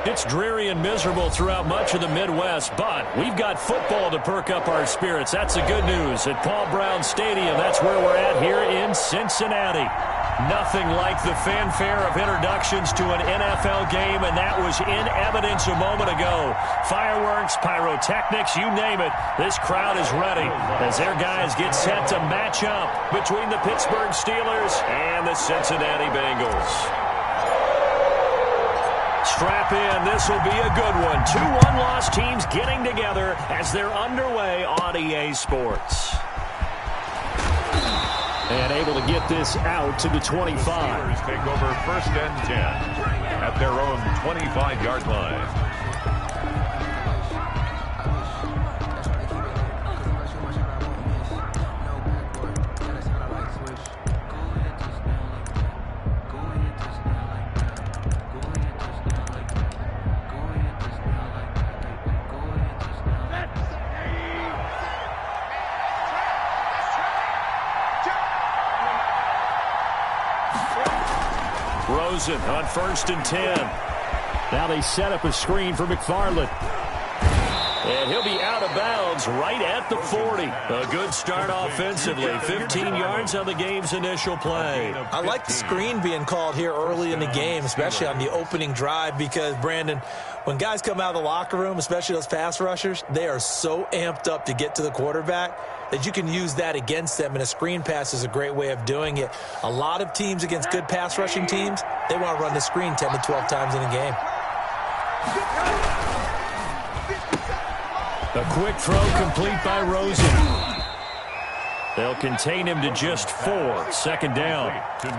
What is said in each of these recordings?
It's dreary and miserable throughout much of the Midwest, but we've got football to perk up our spirits. That's the good news. At Paul Brown Stadium, that's where we're at here in Cincinnati. Nothing like the fanfare of introductions to an NFL game, and that was in evidence a moment ago. Fireworks, pyrotechnics, you name it. This crowd is ready as their guys get set to match up between the Pittsburgh Steelers and the Cincinnati Bengals. Strap in. This will be a good one. Two one-loss teams getting together as they're underway on EA Sports. And able to get this out to the 25. Steelers take over 1st and 10 at their own 25-yard line. Rosen on 1st and 10. Now they set up a screen for McFarland. And he'll be out of bounds right at the 40. A good start offensively. 15 yards on the game's initial play. I like the screen being called here early in the game, especially on the opening drive, because, Brandon, when guys come out of the locker room, especially those pass rushers, they are so amped up to get to the quarterback that you can use that against them, and a screen pass is a great way of doing it. A lot of teams against good pass rushing teams, they want to run the screen 10 to 12 times in a game. A quick throw complete by Rosen. They'll contain him to just 4. 2nd down.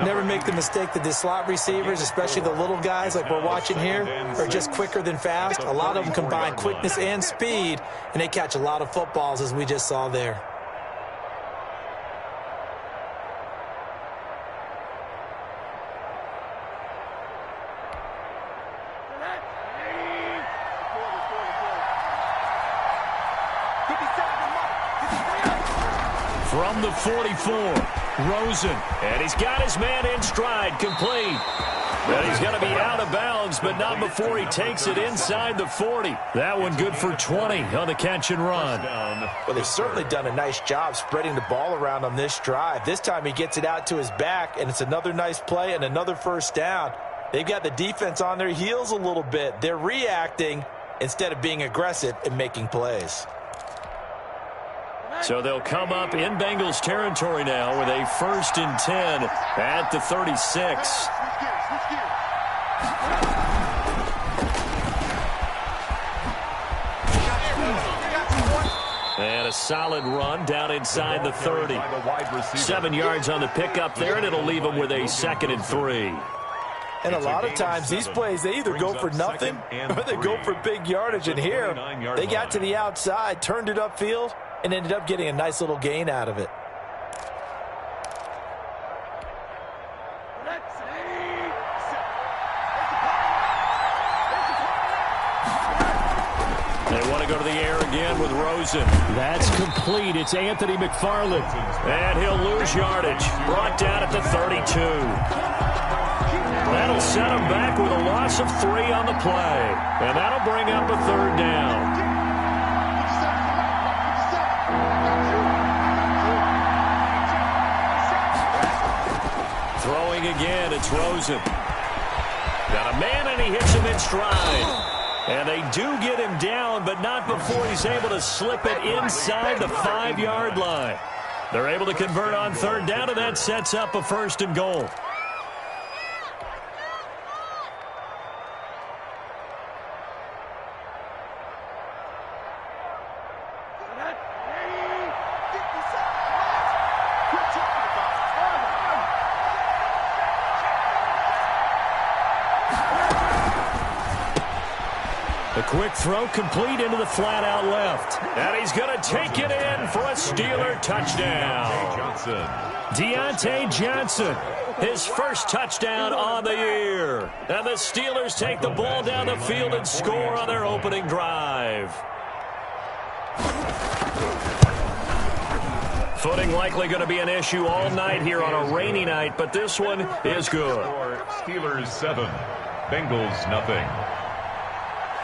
Never make the mistake that the slot receivers, especially the little guys like we're watching here, are just quicker than fast. A lot of them combine quickness and speed, and they catch a lot of footballs, as we just saw there. From the 44, Rosen. And he's got his man in stride, complete. And he's going to be out of bounds, but not before he takes it inside the 40. That one good for 20 on the catch and run. Well, they've certainly done a nice job spreading the ball around on this drive. This time he gets it out to his back, and it's another nice play and another 1st down. They've got the defense on their heels a little bit. They're reacting instead of being aggressive and making plays. So they'll come up in Bengals territory now with a 1st and 10 at the 36. And a solid run down inside the 30. 7 yards on the pickup there, and it'll leave them with a 2nd and 3. And a lot of times these plays, they either go for nothing or they go for big yardage. And here, they got to the outside, turned it upfield, and ended up getting a nice little gain out of it. They want to go to the air again with Rosen. That's complete. It's Anthony McFarland. And he'll lose yardage. Brought down at the 32. That'll set him back with a loss of 3 on the play. And that'll bring up a 3rd down. Throwing again, it's Rosen. Got a man, and he hits him in stride. And they do get him down, but not before he's able to slip it inside the 5-yard line. They're able to convert on 3rd down, and that sets up a 1st and goal. A quick throw complete into the flat out left. And he's going to take it in for a Steeler touchdown. Deontay Johnson, his 1st touchdown on the year. And the Steelers take the ball down the field and score on their opening drive. Footing likely going to be an issue all night here on a rainy night, but this one is good. Steelers 7, Bengals nothing.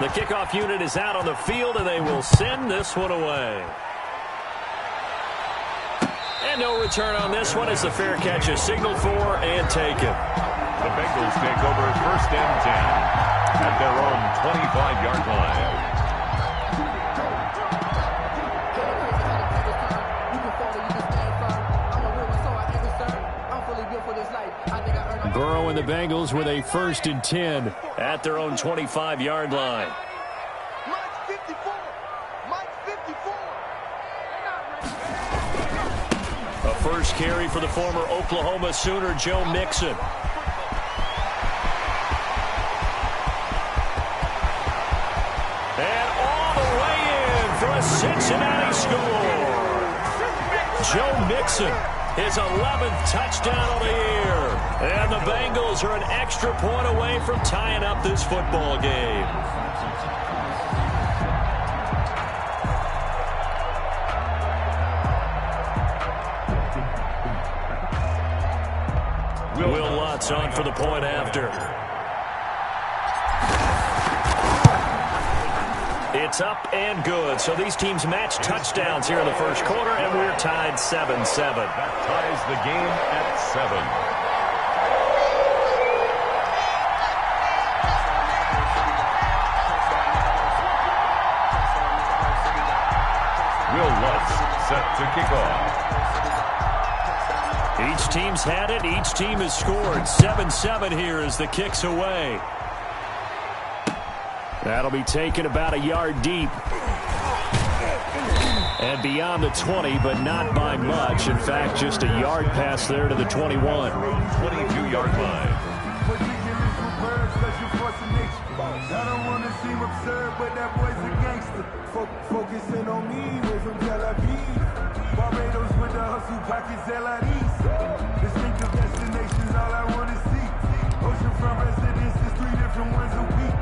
The kickoff unit is out on the field, and they will send this one away. And no return on this one as the fair catch is signaled for and taken. The Bengals take over 1st and 10 at their own 25-yard line. Burrow and the Bengals with a 1st and 10 at their own 25-yard line. A first carry for the former Oklahoma Sooner, Joe Mixon. And all the way in for a Cincinnati score. Joe Mixon, his 11th touchdown of the year. And the Bengals are an extra point away from tying up this football game. Will Lutz on for the point after. It's up and good. So these teams match touchdowns here in the first quarter, and we're tied 7-7. That ties the game at 7. Will Lutz set to kick off. Each team's had it. Each team has scored. 7-7 here as the kick's away. That'll be taken about a yard deep. And beyond the 20, but not by much. In fact, just a yard pass there to the 21. 22-yard line. I don't want to seem absurd, but that boy's a gangster. Focusing on me, we're from Tel Aviv. Barbados with the hustle pockets, LIDs. Distinctive destinations, all I want to see. Oceanfront residences, 3 different ones a week.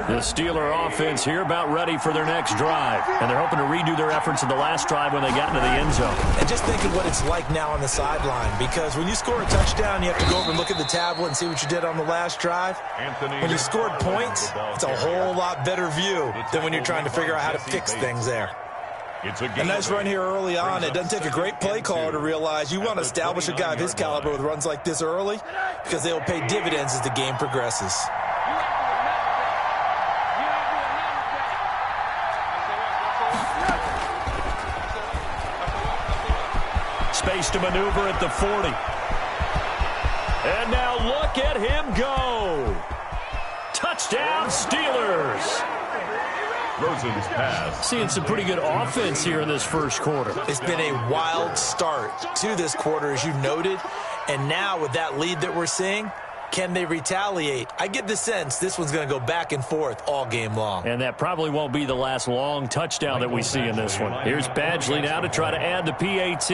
The Steeler offense here about ready for their next drive. And they're hoping to redo their efforts in the last drive when they got into the end zone. And just think of what it's like now on the sideline, because when you score a touchdown, you have to go over and look at the tablet and see what you did on the last drive. When you scored points, it's a whole lot better view than when you're trying to figure out how to fix things there. A nice run here early on. It doesn't take a great play caller to realize you want to establish a guy of his caliber with runs like this early, because they will pay dividends as the game progresses. Space to maneuver at the 40. And now look at him go. Touchdown, Steelers. Rosen's pass. Seeing some pretty good offense here in this first quarter. It's been a wild start to this quarter, as you noted. And now with that lead that we're seeing, can they retaliate? I get the sense this one's going to go back and forth all game long. And that probably won't be the last long touchdown that we see in this one. Here's Badgley now to try to add the PAT.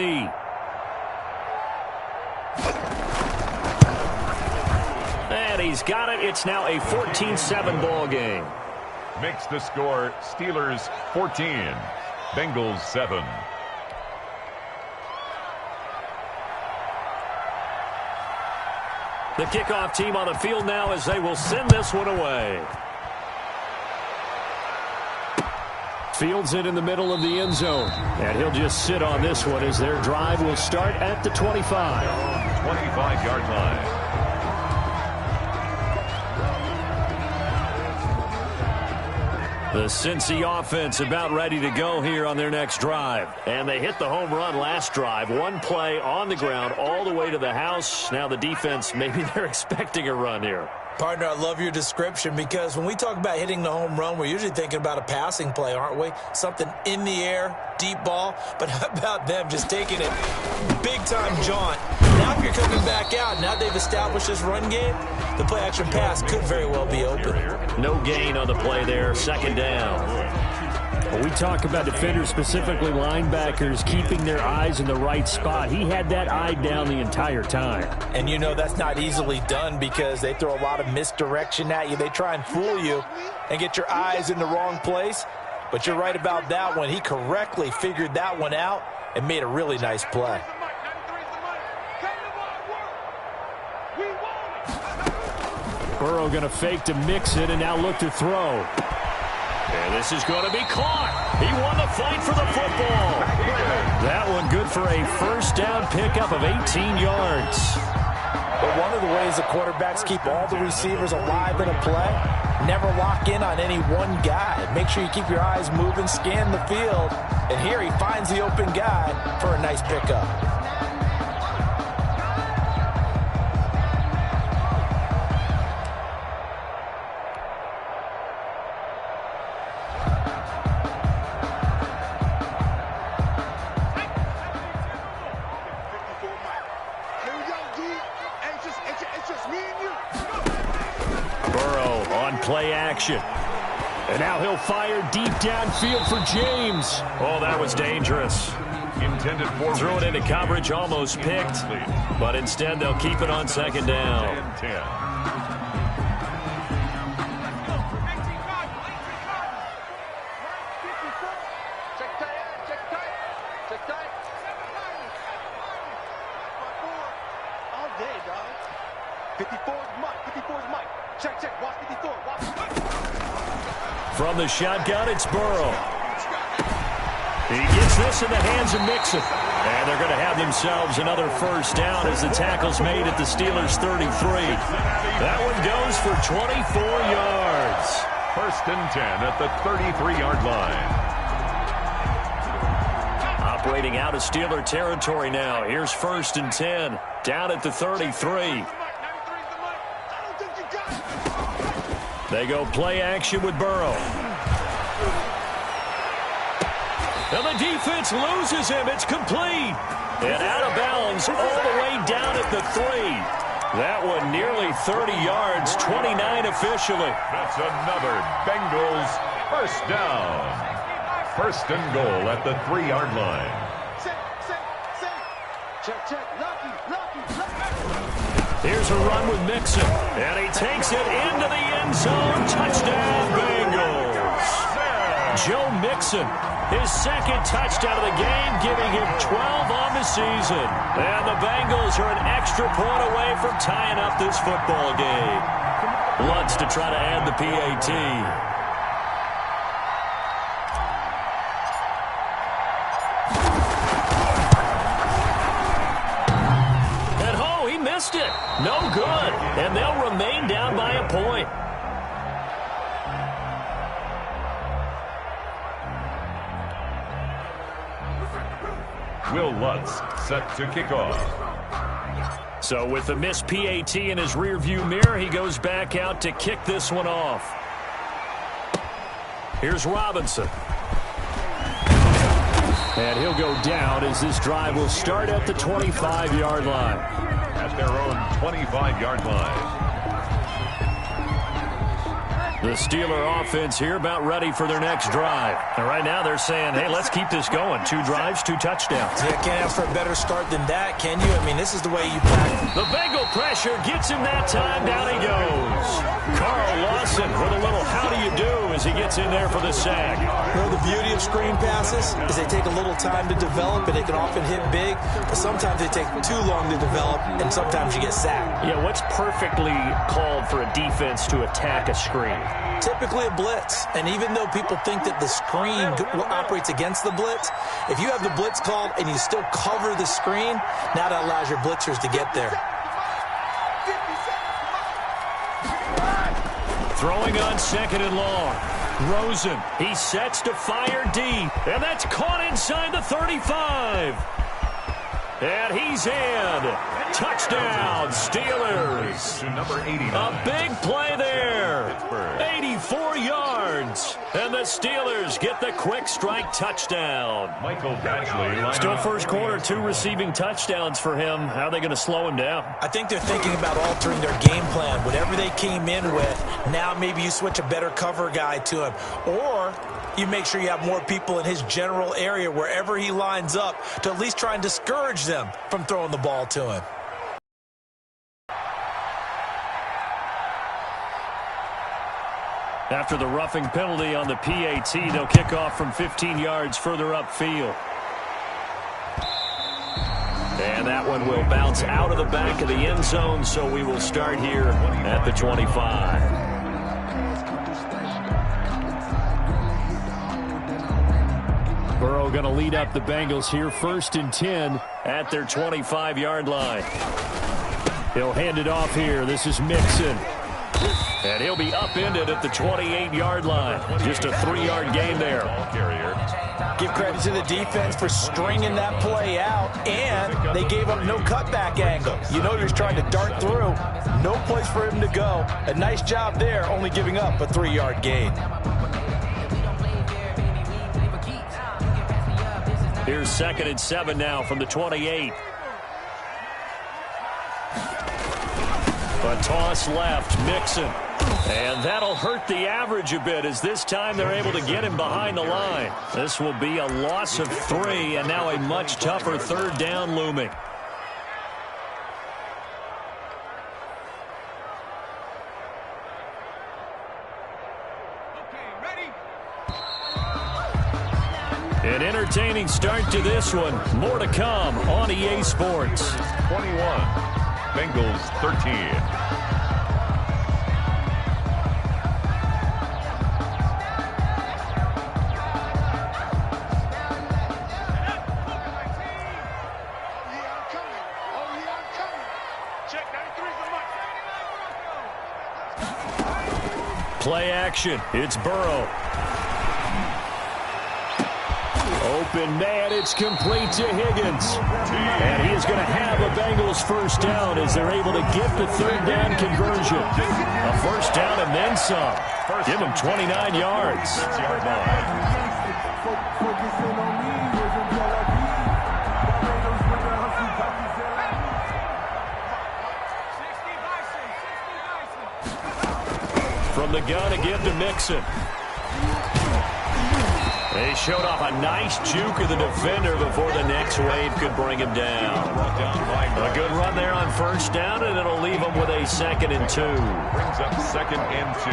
And he's got it. It's now a 14-7 ball game. Makes the score Steelers 14, Bengals 7. The kickoff team on the field now as they will send this one away. Fields it in the middle of the end zone. And he'll just sit on this one as their drive will start at the 25. 25-yard line. The Cincy offense about ready to go here on their next drive. And they hit the home run last drive. One play on the ground all the way to the house. Now the defense, maybe they're expecting a run here. Partner, I love your description, because when we talk about hitting the home run, we're usually thinking about a passing play, aren't we? Something in the air, deep ball. But how about them just taking it big-time jaunt? Now if you're coming back out, now they've established this run game, the play-action pass could very well be open. No gain on the play there, second down. When we talk about defenders, specifically linebackers, keeping their eyes in the right spot, he had that eye down the entire time. And you know that's not easily done, because they throw a lot of misdirection at you. They try and fool you and get your eyes in the wrong place. But you're right about that one. He correctly figured that one out and made a really nice play. Burrow going to fake to mix it and now look to throw. And this is going to be caught. He won the fight for the football. That one good for a first down pickup of 18 yards. But one of the ways the quarterbacks keep all the receivers alive in a play, never lock in on any one guy. Make sure you keep your eyes moving, scan the field. And here he finds the open guy for a nice pickup. Play action. And now he'll fire deep downfield for James. Oh, that was dangerous. Intended for threw it into coverage, almost picked. But instead, they'll keep it on second down. 10. From the shotgun, it's Burrow. He gets this in the hands of Mixon. And they're going to have themselves another first down as the tackle's made at the Steelers' 33. That one goes for 24 yards. First and 10 at the 33-yard line. Operating out of Steeler territory now. Here's first and 10. Down at the 33. They go play action with Burrow. And the defense loses him. It's complete. And out of bounds all the way down at the 3. That one nearly 30 yards, 29 officially. That's another Bengals first down. First and goal at the 3-yard line. Here's a run with Mixon. And he takes it into the end zone. Touchdown, Bengals. Joe Mixon, his second touchdown of the game, giving him 12 on the season. And the Bengals are an extra point away from tying up this football game. Lutz to try to add the PAT. It. No good. And they'll remain down by a point. Will Lutz set to kick off. So with the missed PAT in his rearview mirror, he goes back out to kick this one off. Here's Robinson. And he'll go down as this drive will start at the 25-yard line. At their own 25-yard line. The Steeler offense here about ready for their next drive. And right now they're saying, hey, let's keep this going. 2 drives, 2 touchdowns. Yeah, can't ask for a better start than that, can you? I mean, this is the way you pack. The Bengal pressure gets him that time. Down he goes. Carl Lawson with a little how do you do as he gets in there for the sack. You know, the beauty of screen passes is they take a little time to develop, and they can often hit big, but sometimes they take too long to develop, and sometimes you get sacked. Yeah, what's perfectly called for a defense to attack a screen? Typically a blitz, and even though people think that the screen operates against the blitz, if you have the blitz called and you still cover the screen, now that allows your blitzers to get there. Throwing on second and long. Rosen, he sets to fire deep, and that's caught inside the 35. And he's in. Touchdown, Steelers. To number 89. A big play there. 84 yards. And the Steelers get the quick strike touchdown. Michael Badgley. Still first quarter, 2 receiving touchdowns for him. How are they going to slow him down? I think they're thinking about altering their game plan. Whatever they came in with, now maybe you switch a better cover guy to him. Or you make sure you have more people in his general area wherever he lines up to at least try and discourage them from throwing the ball to him. After the roughing penalty on the PAT, they'll kick off from 15 yards further upfield. And that one will bounce out of the back of the end zone, so we will start here at the 25. Burrow going to lead up the Bengals here, 1st and 10 at their 25-yard line. He'll hand it off here. This is Mixon. And he'll be upended at the 28-yard line. Just a 3-yard gain there. Give credit to the defense for stringing that play out, and they gave up no cutback angle. You know, you're trying to dart through. No place for him to go. A nice job there, only giving up a 3-yard gain. Here's 2nd and 7 now from the 28. A toss left, Mixon. And that'll hurt the average a bit, as this time they're able to get him behind the line. This will be a loss of 3, and now a much tougher 3rd down looming. An entertaining start to this one. More to come on EA Sports. 21, Bengals 13. Play action. It's Burrow. Open man. It's complete to Higgins. And he is going to have a Bengals 1st down as they're able to get the 3rd down conversion. A 1st down and then some. Give him 29 yards. From the gun again to Mixon. They showed off a nice juke of the defender before the next wave could bring him down. A good run there on 1st down, and it'll leave him with a 2nd and 2. Brings up 2nd and 2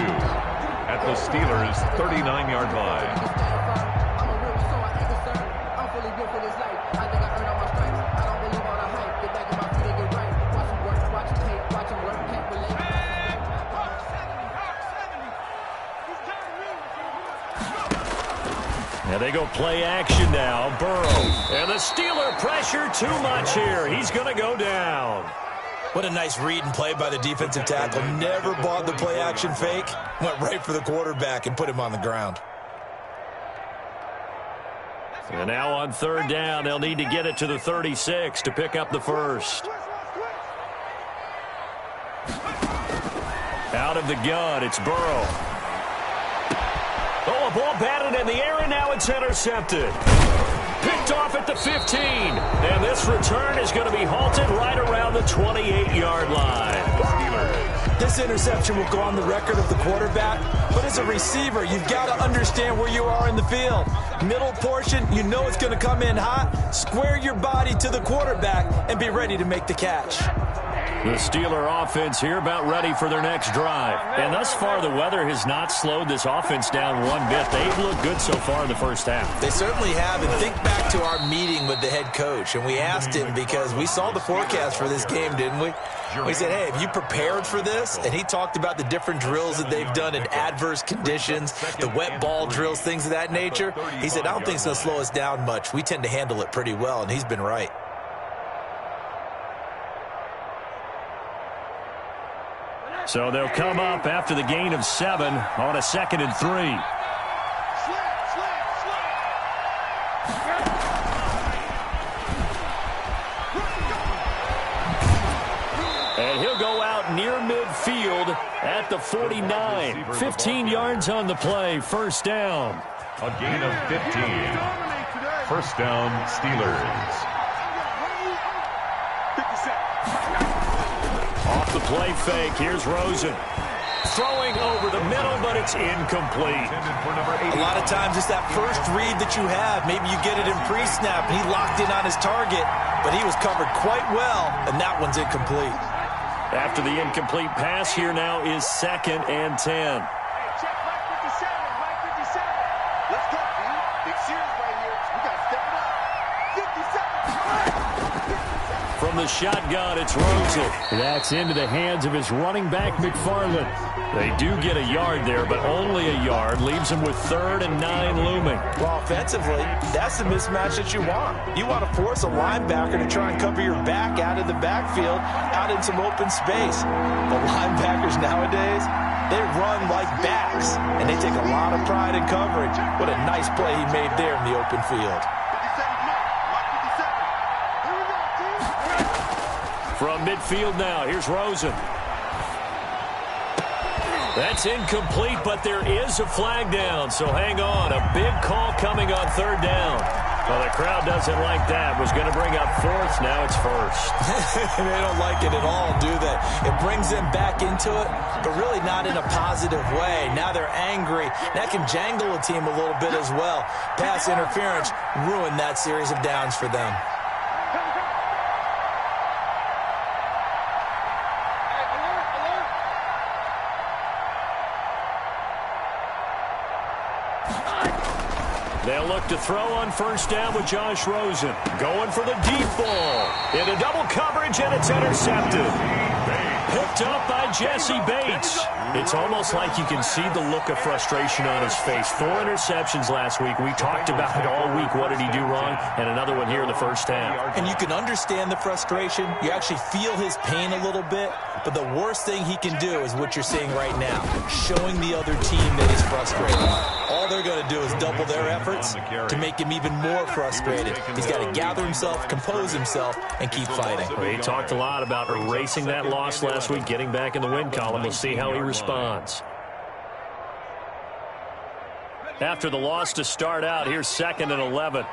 at the Steelers' 39-yard line. And they go play action now. Burrow. And the Steeler pressure too much here. He's going to go down. What a nice read and play by the defensive tackle. Never bought the play action fake. Went right for the quarterback and put him on the ground. And now on 3rd down, they'll need to get it to the 36 to pick up the 1st. Out of the gun, it's Burrow. Oh, a ball batted in the air, and now it's intercepted. Picked off at the 15. And this return is going to be halted right around the 28-yard line. This interception will go on the record of the quarterback, but as a receiver, you've got to understand where you are in the field. Middle portion, you know it's going to come in hot. Square your body to the quarterback and be ready to make the catch. The Steeler offense here about ready for their next drive. And thus far, the weather has not slowed this offense down one bit. They've looked good so far in the 1st half. They certainly have. And think back to our meeting with the head coach. And we asked him, because we saw the forecast for this game, didn't we? We said, hey, have you prepared for this? And he talked about the different drills that they've done in adverse conditions, the wet ball drills, things of that nature. He said, I don't think it's going to slow us down much. We tend to handle it pretty well, and he's been right. So they'll come up after the gain of 7 on a 2nd and 3. And he'll go out near midfield at the 49. 15 yards on the play, 1st down. A gain of 15. 1st down, Steelers. Off the play fake, here's Rosen. Throwing over the middle, but it's incomplete. A lot of times it's that first read that you have. Maybe you get it in pre-snap, and he locked in on his target, but he was covered quite well, and that one's incomplete. After the incomplete pass, here now is 2nd and 10. From the shotgun, it's Rosen. That's into the hands of his running back, McFarland. They do get a yard there, but only a yard. Leaves them with 3rd and 9 looming. Well, offensively, that's the mismatch that you want. You want to force a linebacker to try and cover your back out of the backfield, out in some open space. The linebackers nowadays, they run like backs, and they take a lot of pride in coverage. What a nice play he made there in the open field. From midfield now, here's Rosen. That's incomplete, but there is a flag down, so hang on. A big call coming on 3rd down. Well, the crowd doesn't like that. Was going to bring up 4th, now it's 1st. They don't like it at all, do they? It brings them back into it, but really not in a positive way. Now they're angry. That can jangle a team a little bit as well. Pass interference ruined that series of downs for them. They'll look to throw on 1st down with Josh Rosen. Going for the deep ball. Into double coverage, and it's intercepted. Picked up by Jesse Bates. It's almost like you can see the look of frustration on his face. 4 interceptions last week. We talked about it all week. What did he do wrong? And another one here in the 1st half. And you can understand the frustration. You actually feel his pain a little bit. But the worst thing he can do is what you're seeing right now, showing the other team that he's frustrated. All they're going to do is double their efforts to make him even more frustrated. He's got to gather himself, compose himself, and keep fighting. Well, he talked a lot about erasing that loss last week, getting back in the win column. We'll see how he responds. After the loss to start out, here's 2nd and 11.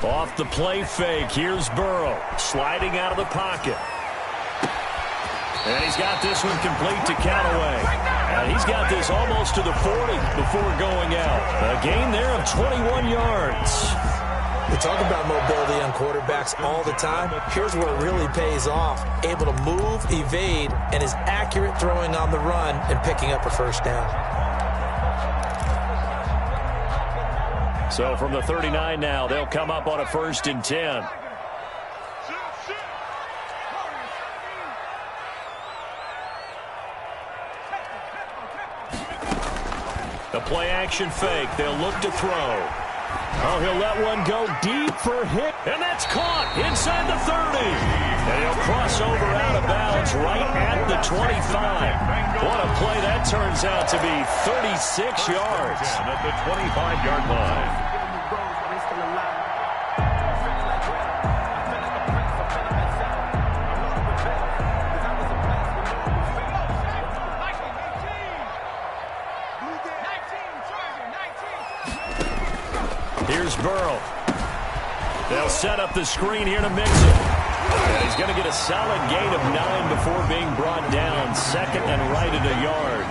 Off the play fake, here's Burrow, sliding out of the pocket. And he's got this one complete to Callaway. And he's got this almost to the 40 before going out. A gain there of 21 yards. We talk about mobility on quarterbacks all the time. Here's where it really pays off. Able to move, evade, and is accurate throwing on the run and picking up a 1st down. So from the 39 now, they'll come up on a 1st and 10. The play action fake. They'll look to throw. Oh, he'll let one go deep for hit. And that's caught inside the 30. And he'll cross over out of bounds right at the 25. What a play that turns out to be. 36 yards. At the 25-yard line. Here's Burrow. They'll set up the screen here to Mixon. And he's going to get a solid gain of 9 before being brought down. 2nd and right at a yard.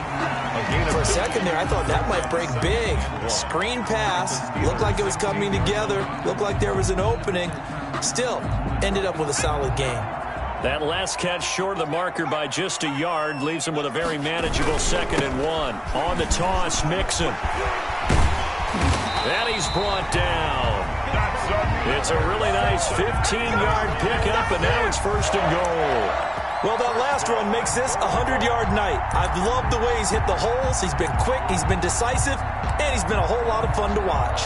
For a second there, I thought that might break big. Screen pass. Looked like it was coming together. Looked like there was an opening. Still, ended up with a solid gain. That last catch short of the marker by just a yard leaves him with a very manageable 2nd and 1. On the toss, Mixon. And he's brought down. It's a really nice 15-yard pickup, and now it's 1st and goal. Well, that last run makes this a 100-yard night. I've loved the way he's hit the holes. He's been quick, he's been decisive, and he's been a whole lot of fun to watch.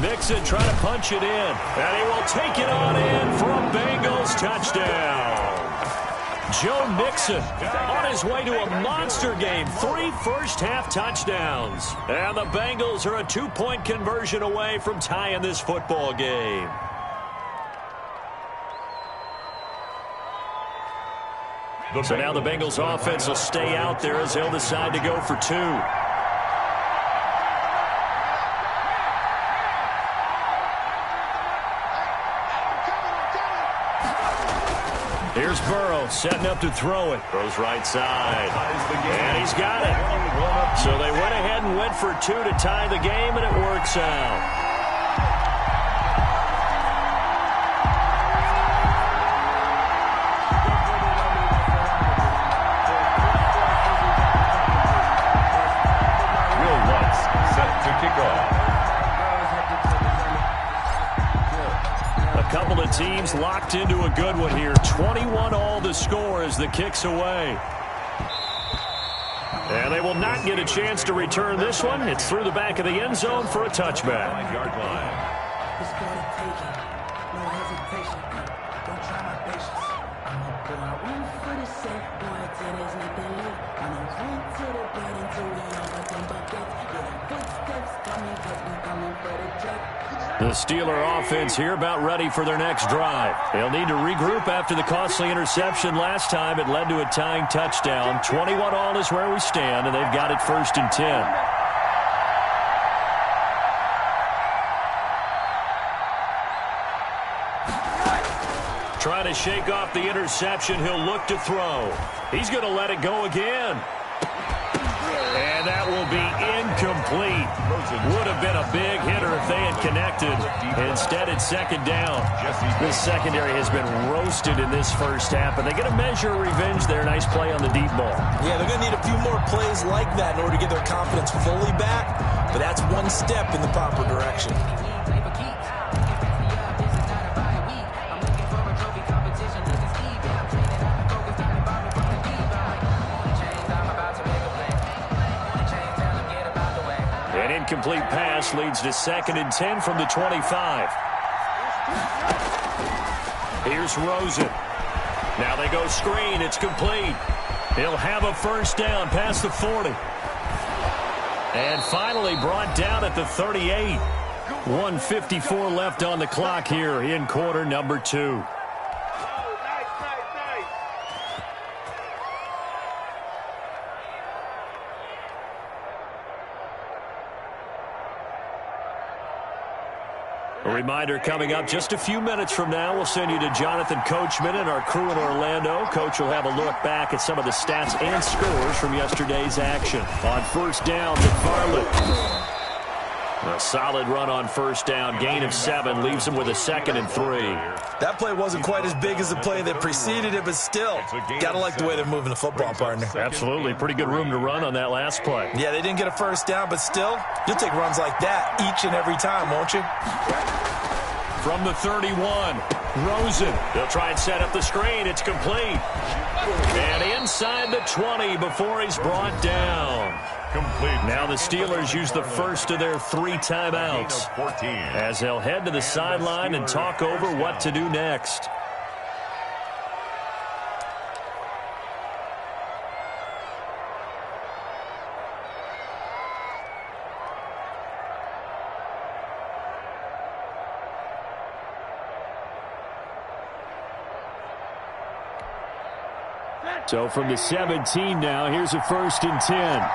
Mixon trying to punch it in, and he will take it on in for a Bengals touchdown. Joe Mixon on his way to a monster game. 3 first-half touchdowns. And the Bengals are a 2-point conversion away from tying this football game. So now the Bengals offense will stay out there as they'll decide to go for 2. Here's Burrow setting up to throw it. Throws right side. And he's got it. So they went ahead and went for 2 to tie the game, and it works out. to kick off. A couple of teams locked into a good one here. 21 all to score as the kick's away. And they will not get a chance to return this one. It's through the back of the end zone for a touchback. Yard line. The Steeler offense here about ready for their next drive. They'll need to regroup after the costly interception last time. It led to a tying touchdown. 21 all is where we stand, and they've got it 1st and 10. Trying to shake off the interception. He'll look to throw. He's going to let it go again. And that will be incomplete. Would have been a big hitter if they had connected. Instead, it's 2nd down. This secondary has been roasted in this first half, but they get a measure of revenge there. Nice play on the deep ball. Yeah, they're going to need a few more plays like that in order to get their confidence fully back, but that's one step in the proper direction. Incomplete pass leads to 2nd and 10 from the 25. Here's Rosen. Now they go screen. It's complete. He'll have a 1st down past the 40. And finally brought down at the 38. 1:54 left on the clock here in quarter number 2. A reminder coming up just a few minutes from now. We'll send you to Jonathan Coachman and our crew in Orlando. Coach will have a look back at some of the stats and scores from yesterday's action. On 1st down, McFarland. A solid run on 1st down. Gain of 7 leaves him with a 2nd and 3. That play wasn't quite as big as the play that preceded it, but still, got to like the way they're moving the football, partner. Absolutely. Pretty good room to run on that last play. Yeah, they didn't get a 1st down, but still, you'll take runs like that each and every time, won't you? From the 31, Rosen. They'll try and set up the screen. It's complete. And inside the 20 before he's brought down. Complete. Now the Steelers use the first of their 3 timeouts as they'll head to the sideline and talk over what to do next. So from the 17 now, here's a 1st and 10.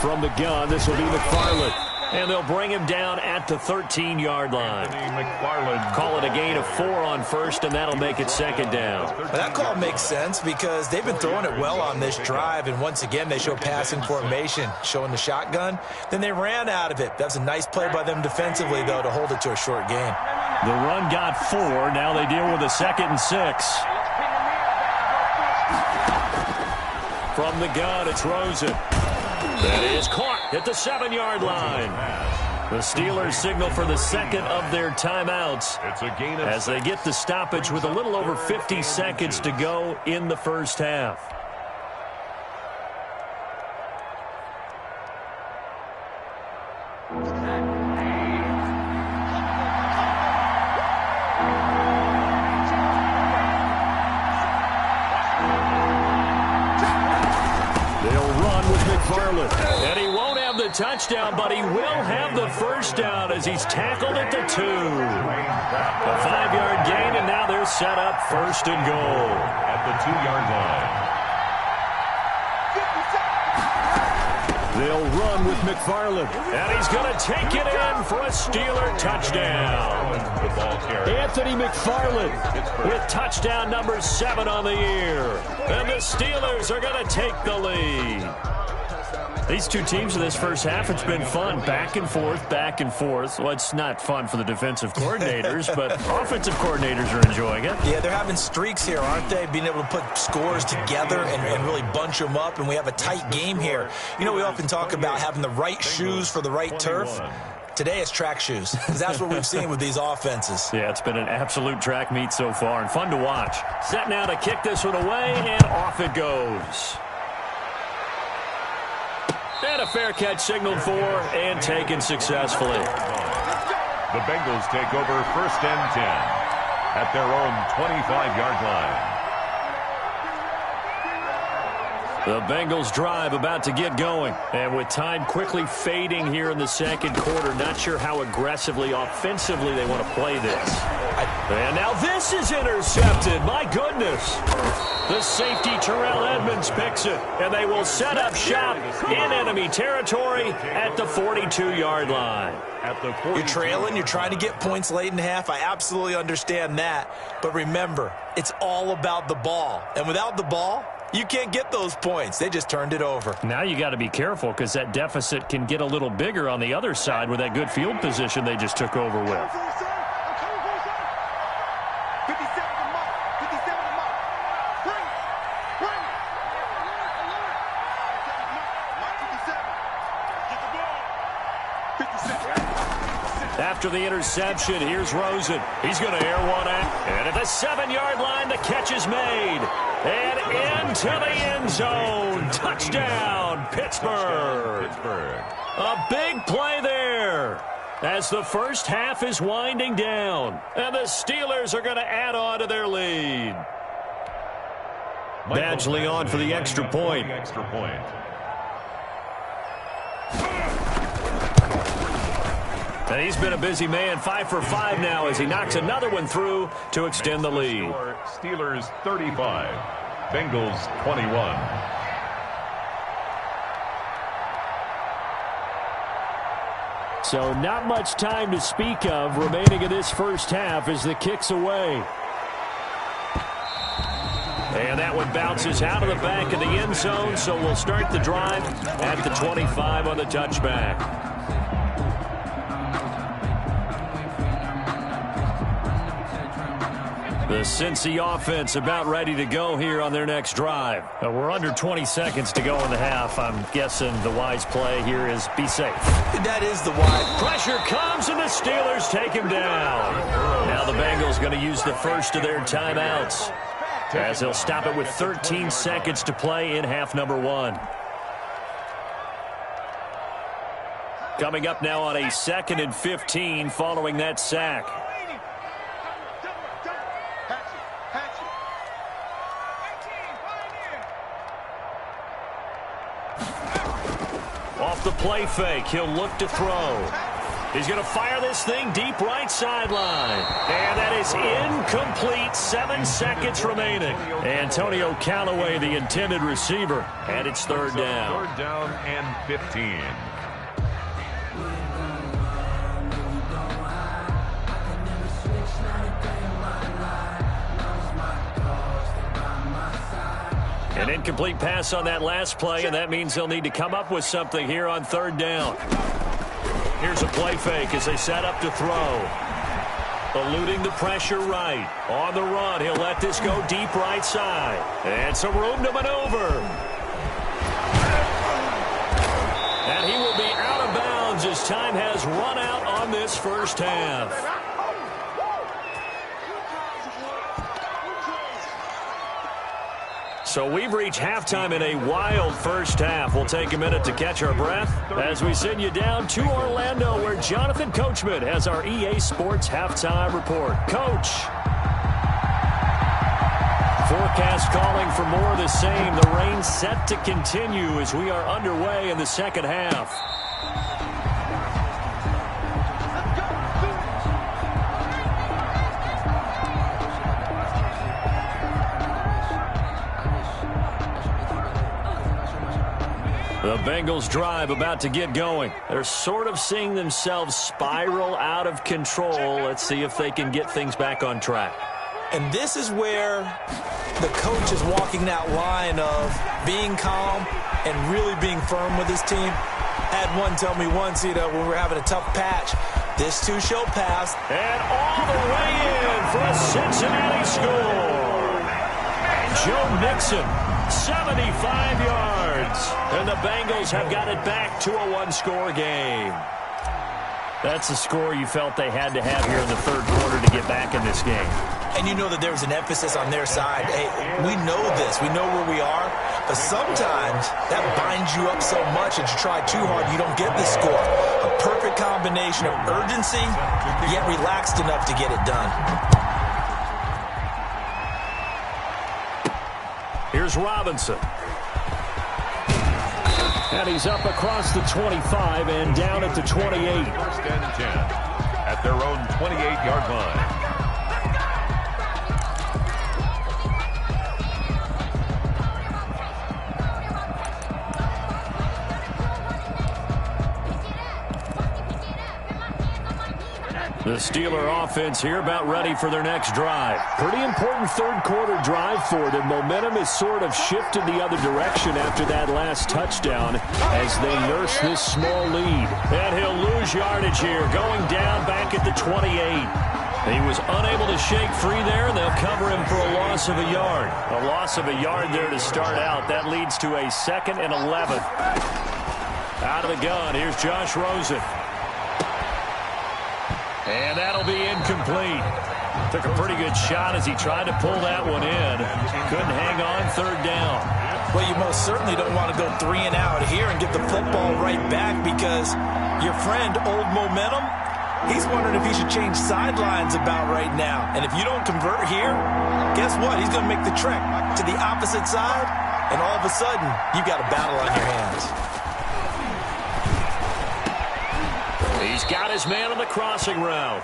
From the gun, this will be McFarland. And they'll bring him down at the 13-yard line. Call it a gain of 4 on 1st, and that'll make it 2nd down. Well, that call makes sense because they've been throwing it well on this drive, and once again they show passing formation, showing the shotgun. Then they ran out of it. That was a nice play by them defensively, though, to hold it to a short gain. The run got 4. Now they deal with a 2nd and 6. From the gun, it's Rosen. That is caught at the 7-yard line. The Steelers signal for the 2nd of their timeouts as they get the stoppage with a little over 50 seconds to go in the first half. And he won't have the touchdown, but he will have the 1st down as he's tackled at the 2. A 5-yard gain, and now they're set up 1st and goal. At the 2-yard line. They'll run with McFarland, and he's going to take it in for a Steeler touchdown. Anthony McFarland with touchdown number 7 on the year. And the Steelers are going to take the lead. These two teams in this first half, it's been fun. Back and forth, back and forth. Well, it's not fun for the defensive coordinators, but offensive coordinators are enjoying it. Yeah, they're having streaks here, aren't they? Being able to put scores together and really bunch them up, and we have a tight game here. You know, we often talk about having the right shoes for the right turf. Today it's track shoes, because that's what we've seen with these offenses. Yeah, it's been an absolute track meet so far, and fun to watch. Set now to kick this one away, and off it goes. And a fair catch signaled for and taken successfully. The Bengals take over 1st and 10 at their own 25-yard line. The Bengals drive about to get going. And with time quickly fading here in the second quarter, not sure how aggressively, offensively they want to play this. And now this is intercepted. My goodness. The safety, Terrell Edmonds, picks it. And they will set up shop in enemy territory at the 42-yard line. You're trailing. You're trying to get points late in half. I absolutely understand that. But remember, it's all about the ball. And without the ball, you can't get those points. They just turned it over. Now you got to be careful because that deficit can get a little bigger on the other side with that good field position they just took over with. After the interception, here's Rosen. He's going to air one out. And at the 7-yard line, the catch is made. And into the end zone. Touchdown, Pittsburgh. A big play there as the first half is winding down. And the Steelers are going to add on to their lead. Badgley on for the extra point. And he's been a busy man, 5 for 5 now as he knocks another one through to extend the lead. Steelers 35, Bengals 21. So not much time to speak of remaining in this first half as the kick's away. And that one bounces out of the back of the end zone, so we'll start the drive at the 25 on the touchback. The Cincy offense about ready to go here on their next drive. We're under 20 seconds to go in the half. I'm guessing the wise play here is be safe. That is the wise. Pressure comes and the Steelers take him down. Now the Bengals going to use the first of their timeouts as they'll stop it with 13 seconds to play in half number 1. Coming up now on a 2nd and 15 following that sack. Off the play fake, he'll look to throw. He's going to fire this thing deep right sideline. And that is incomplete. 7 seconds remaining. Antonio Callaway, the intended receiver. And it's third down. Third down and 15. An incomplete pass on that last play, and that means they'll need to come up with something here on third down. Here's a play fake as they set up to throw. Eluding the pressure right. On the run, he'll let this go deep right side. And some room to maneuver. And he will be out of bounds as time has run out on this first half. So we've reached halftime in a wild first half. We'll take a minute to catch our breath as we send you down to Orlando, where Jonathan Coachman has our EA Sports Halftime Report. Coach. Forecast calling for more of the same. The rain set to continue as we are underway in the second half. The Bengals drive about to get going. They're sort of seeing themselves spiral out of control. Let's see if they can get things back on track. And this is where the coach is walking that line of being calm and really being firm with his team. Had one tell me once, when we were having a tough patch, this too shall pass. And all the way in for a Cincinnati score. Joe Mixon, 75 yards. And the Bengals have got it back to a one-score game. That's the score you felt they had to have here in the third quarter to get back in this game. And you know that there was an emphasis on their side. Hey, we know this. We know where we are. But sometimes that binds you up so much that you try too hard, you don't get the score. A perfect combination of urgency, yet relaxed enough to get it done. Here's Robinson. And he's up across the 25 and down at the 28. First and 10 at their own 28-yard line. The Steeler offense here about ready for their next drive. Pretty important third quarter drive for them. Momentum has sort of shifted the other direction after that last touchdown as they nurse this small lead. And he'll lose yardage here, going down back at the 28. He was unable to shake free there, and they'll cover him for a loss of a yard. A loss of a yard there to start out. That leads to a 2nd and 11. Out of the gun, here's Josh Rosen. And that'll be incomplete. Took a pretty good shot as he tried to pull that one in. Couldn't hang on third down. Well, you most certainly don't want to go 3 and out here and get the football right back because your friend, Old Momentum, he's wondering if he should change sidelines about right now. And if you don't convert here, guess what? He's going to make the trek to the opposite side, and all of a sudden, you've got a battle on your hands. He's got his man on the crossing route.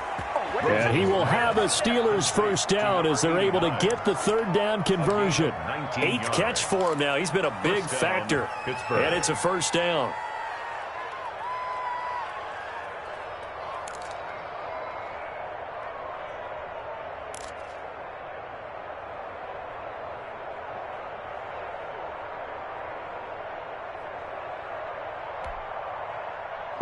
And he will have a Steelers first down as they're able to get the third down conversion. 8th catch for him now. He's been a big factor. And it's a first down.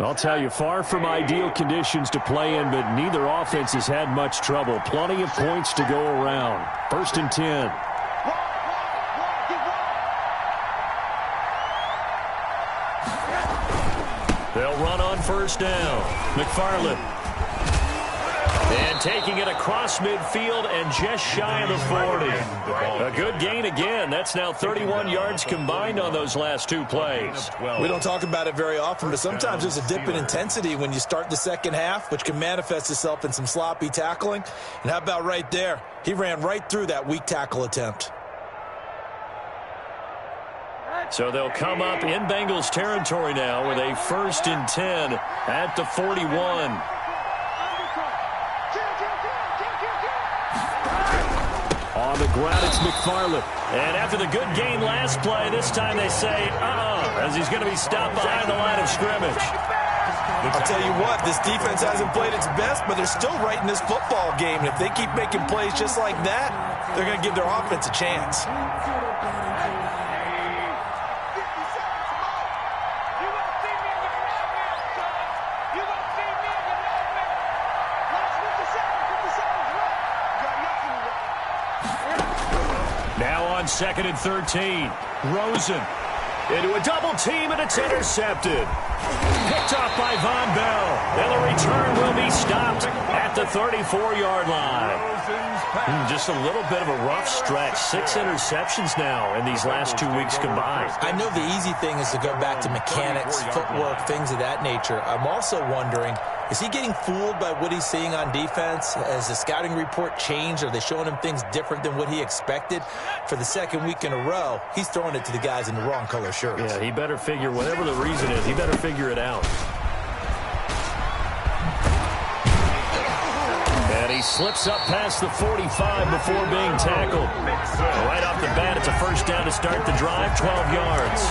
I'll tell you, far from ideal conditions to play in, but neither offense has had much trouble. Plenty of points to go around. 1st and 10. They'll run on first down. McFarland. And taking it across midfield and just shy of the 40. A good gain again. That's now 31 yards combined on those last 2 plays. We don't talk about it very often, but sometimes there's a dip in intensity when you start the second half, which can manifest itself in some sloppy tackling. And how about right there? He ran right through that weak tackle attempt. So they'll come up in Bengals territory now with a 1st and 10 at the 41. On the ground, it's McFarland. And after the good gain last play, this time they say, as he's going to be stopped behind the line of scrimmage. I'll tell you what, this defense hasn't played its best, but they're still right in this football game. And if they keep making plays just like that, they're going to give their offense a chance. Now on 2nd and 13. Rosen into a double team, and it's intercepted. Picked off by Von Bell. And the return will be stopped at the 34-yard line. Just a little bit of a rough stretch. 6 interceptions now in these last 2 weeks combined. I know the easy thing is to go back to mechanics, footwork, things of that nature. I'm also wondering, is he getting fooled by what he's seeing on defense? Has the scouting report changed? Are they showing him things different than what he expected? For the 2nd week in a row, he's throwing it to the guys in the wrong color shirts. Yeah, he better figure, whatever the reason is, he better figure it out. And he slips up past the 45 before being tackled. Right off the bat, it's a first down to start the drive, 12 yards.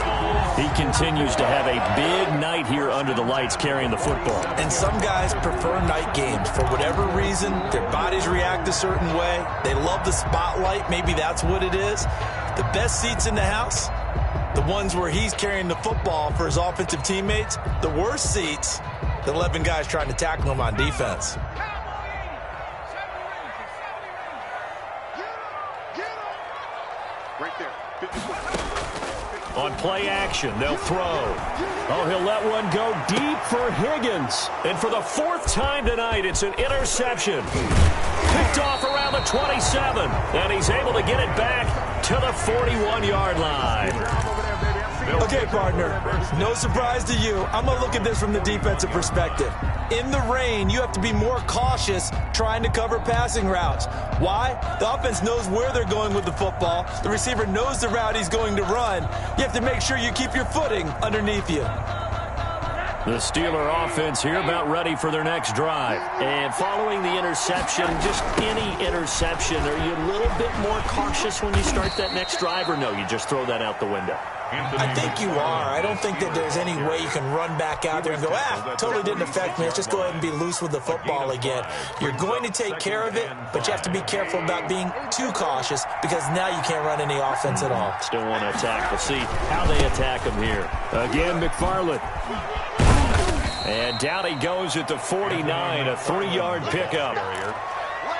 He continues to have a big night here under the lights carrying the football. And some guys prefer night games. For whatever reason, their bodies react a certain way. They love the spotlight. Maybe that's what it is. The best seats in the house, The ones where he's carrying the football for his offensive teammates, the worst seats, the 11 guys trying to tackle him on defense. Right there. On play action, they'll throw. Oh, he'll let one go deep for Higgins. And for the 4th time tonight, it's an interception. Picked off around the 27. And he's able to get it back to the 41-yard line. Okay, partner, no surprise to you. I'm going to look at this from the defensive perspective. In the rain, you have to be more cautious trying to cover passing routes. Why? The offense knows where they're going with the football. The receiver knows the route he's going to run. You have to make sure you keep your footing underneath you. The Steeler offense here about ready for their next drive. And following the interception, just any interception, are you a little bit more cautious when you start that next drive, or no, you just throw that out the window? I think you are. I don't think that there's any way you can run back out there and go, totally didn't affect me. Let's just go ahead and be loose with the football again. You're going to take care of it, but you have to be careful about being too cautious because now you can't run any offense at all. Still want to attack. We'll see how they attack him here. Again, McFarland. And down he goes at the 49, a 3-yard pickup.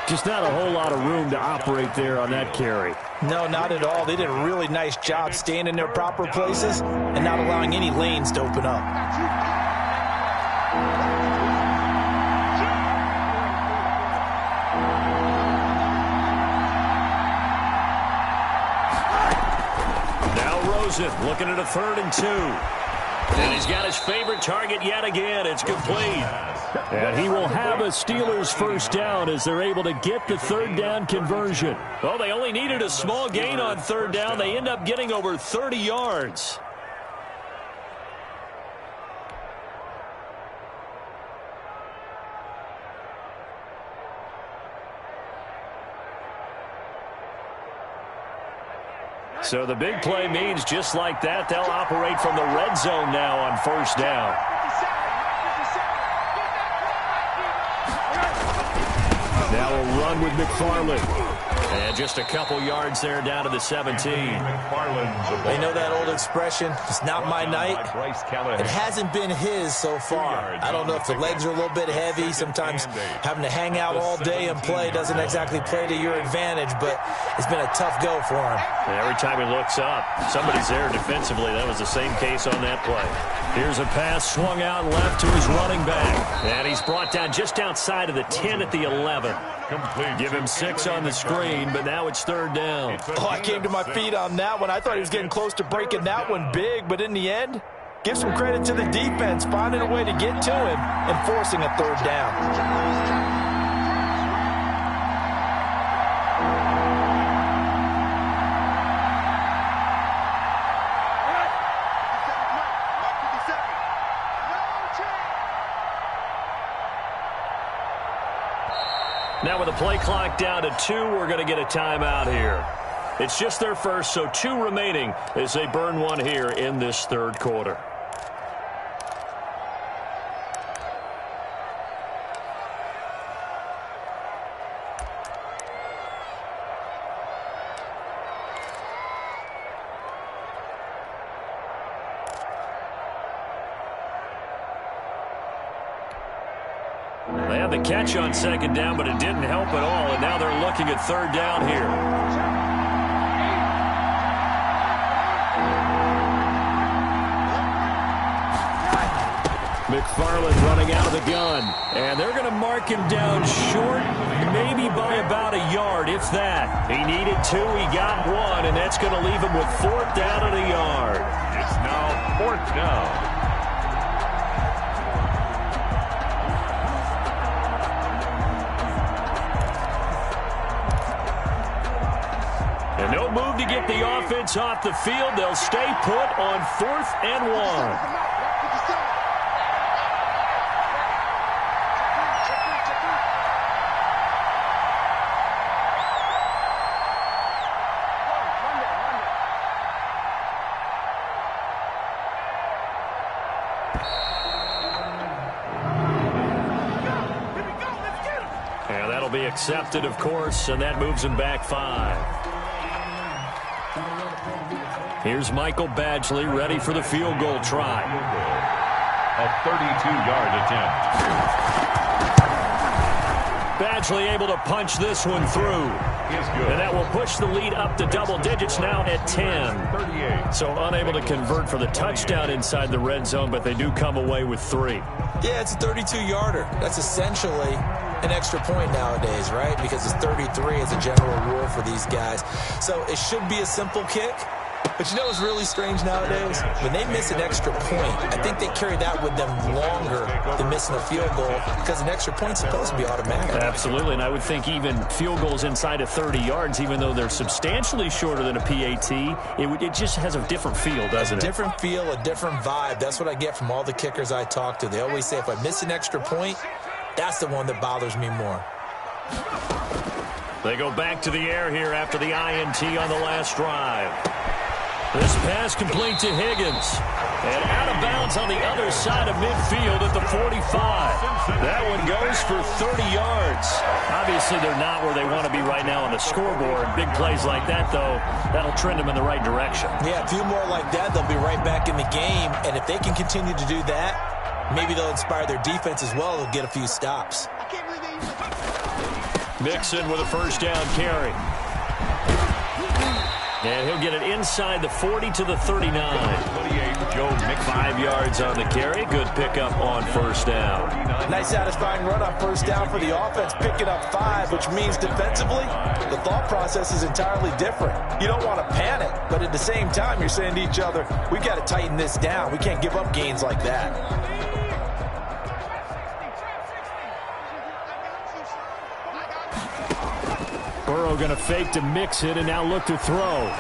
Just not a whole lot of room to operate there on that carry. No, not at all. They did a really nice job staying in their proper places and not allowing any lanes to open up. Now Rosen looking at a 3rd and 2. And he's got his favorite target yet again. It's complete. And he will have a Steelers first down as they're able to get the 3rd down conversion. Well, they only needed a small gain on 3rd down. They end up getting over 30 yards. So the big play means just like that, they'll operate from the red zone now on 1st down. Now a run with McFarland. And just a couple yards there down to the 17. They know that old expression, it's not my night. It hasn't been his so far. I don't know if the legs are a little bit heavy. Sometimes having to hang out all day and play doesn't exactly play to your advantage, but it's been a tough go for him. And every time he looks up, somebody's there defensively. That was the same case on that play. Here's a pass swung out left to his running back. And he's brought down just outside of the 10 at the 11. Give him 6 on the screen, but now it's 3rd down. Oh, I came to my feet on that one. I thought he was getting close to breaking that one big, but in the end, give some credit to the defense, finding a way to get to him and forcing a 3rd down. Now with the play clock down to 2, we're going to get a timeout here. It's just their first, so 2 remaining as they burn one here in this 3rd quarter. They had the catch on 2nd down, but it didn't help at all, and now they're looking at 3rd down here. McFarland running out of the gun, and they're going to mark him down short, maybe by about a yard, if that. He needed 2, he got 1, and that's going to leave him with 4th down and a yard. It's now 4th down. And no move to get the offense off the field. They'll stay put on 4th and 1. And that'll be accepted, of course, and that moves him back 5. Here's Michael Badgley ready for the field goal try. A 32-yard attempt. Badgley able to punch this one through. And that will push the lead up to double digits now at 10. So unable to convert for the touchdown inside the red zone, but they do come away with 3. Yeah, it's a 32-yarder. That's essentially an extra point nowadays, right? Because it's 33 as a general rule for these guys. So it should be a simple kick. But you know what's really strange nowadays? When they miss an extra point, I think they carry that with them longer than missing a field goal because an extra point's supposed to be automatic. Absolutely, and I would think even field goals inside of 30 yards, even though they're substantially shorter than a PAT, it just has a different feel, doesn't it? A different feel, a different vibe. That's what I get from all the kickers I talk to. They always say if I miss an extra point, that's the one that bothers me more. They go back to the air here after the INT on the last drive. This pass complete to Higgins. And out of bounds on the other side of midfield at the 45. That one goes for 30 yards. Obviously, they're not where they want to be right now on the scoreboard. Big plays like that, though, that'll trend them in the right direction. Yeah, a few more like that, they'll be right back in the game. And if they can continue to do that, maybe they'll inspire their defense as well. They'll get a few stops. Mixon with a first down carry. And he'll get it inside the 40 to the 39. 5 yards on the carry. Good pickup on first down. Nice satisfying run on first down for the offense, picking up 5, which means defensively, the thought process is entirely different. You don't want to panic, but at the same time, you're saying to each other, we've got to tighten this down. We can't give up gains like that. Burrow going to fake to mix it and now look to throw.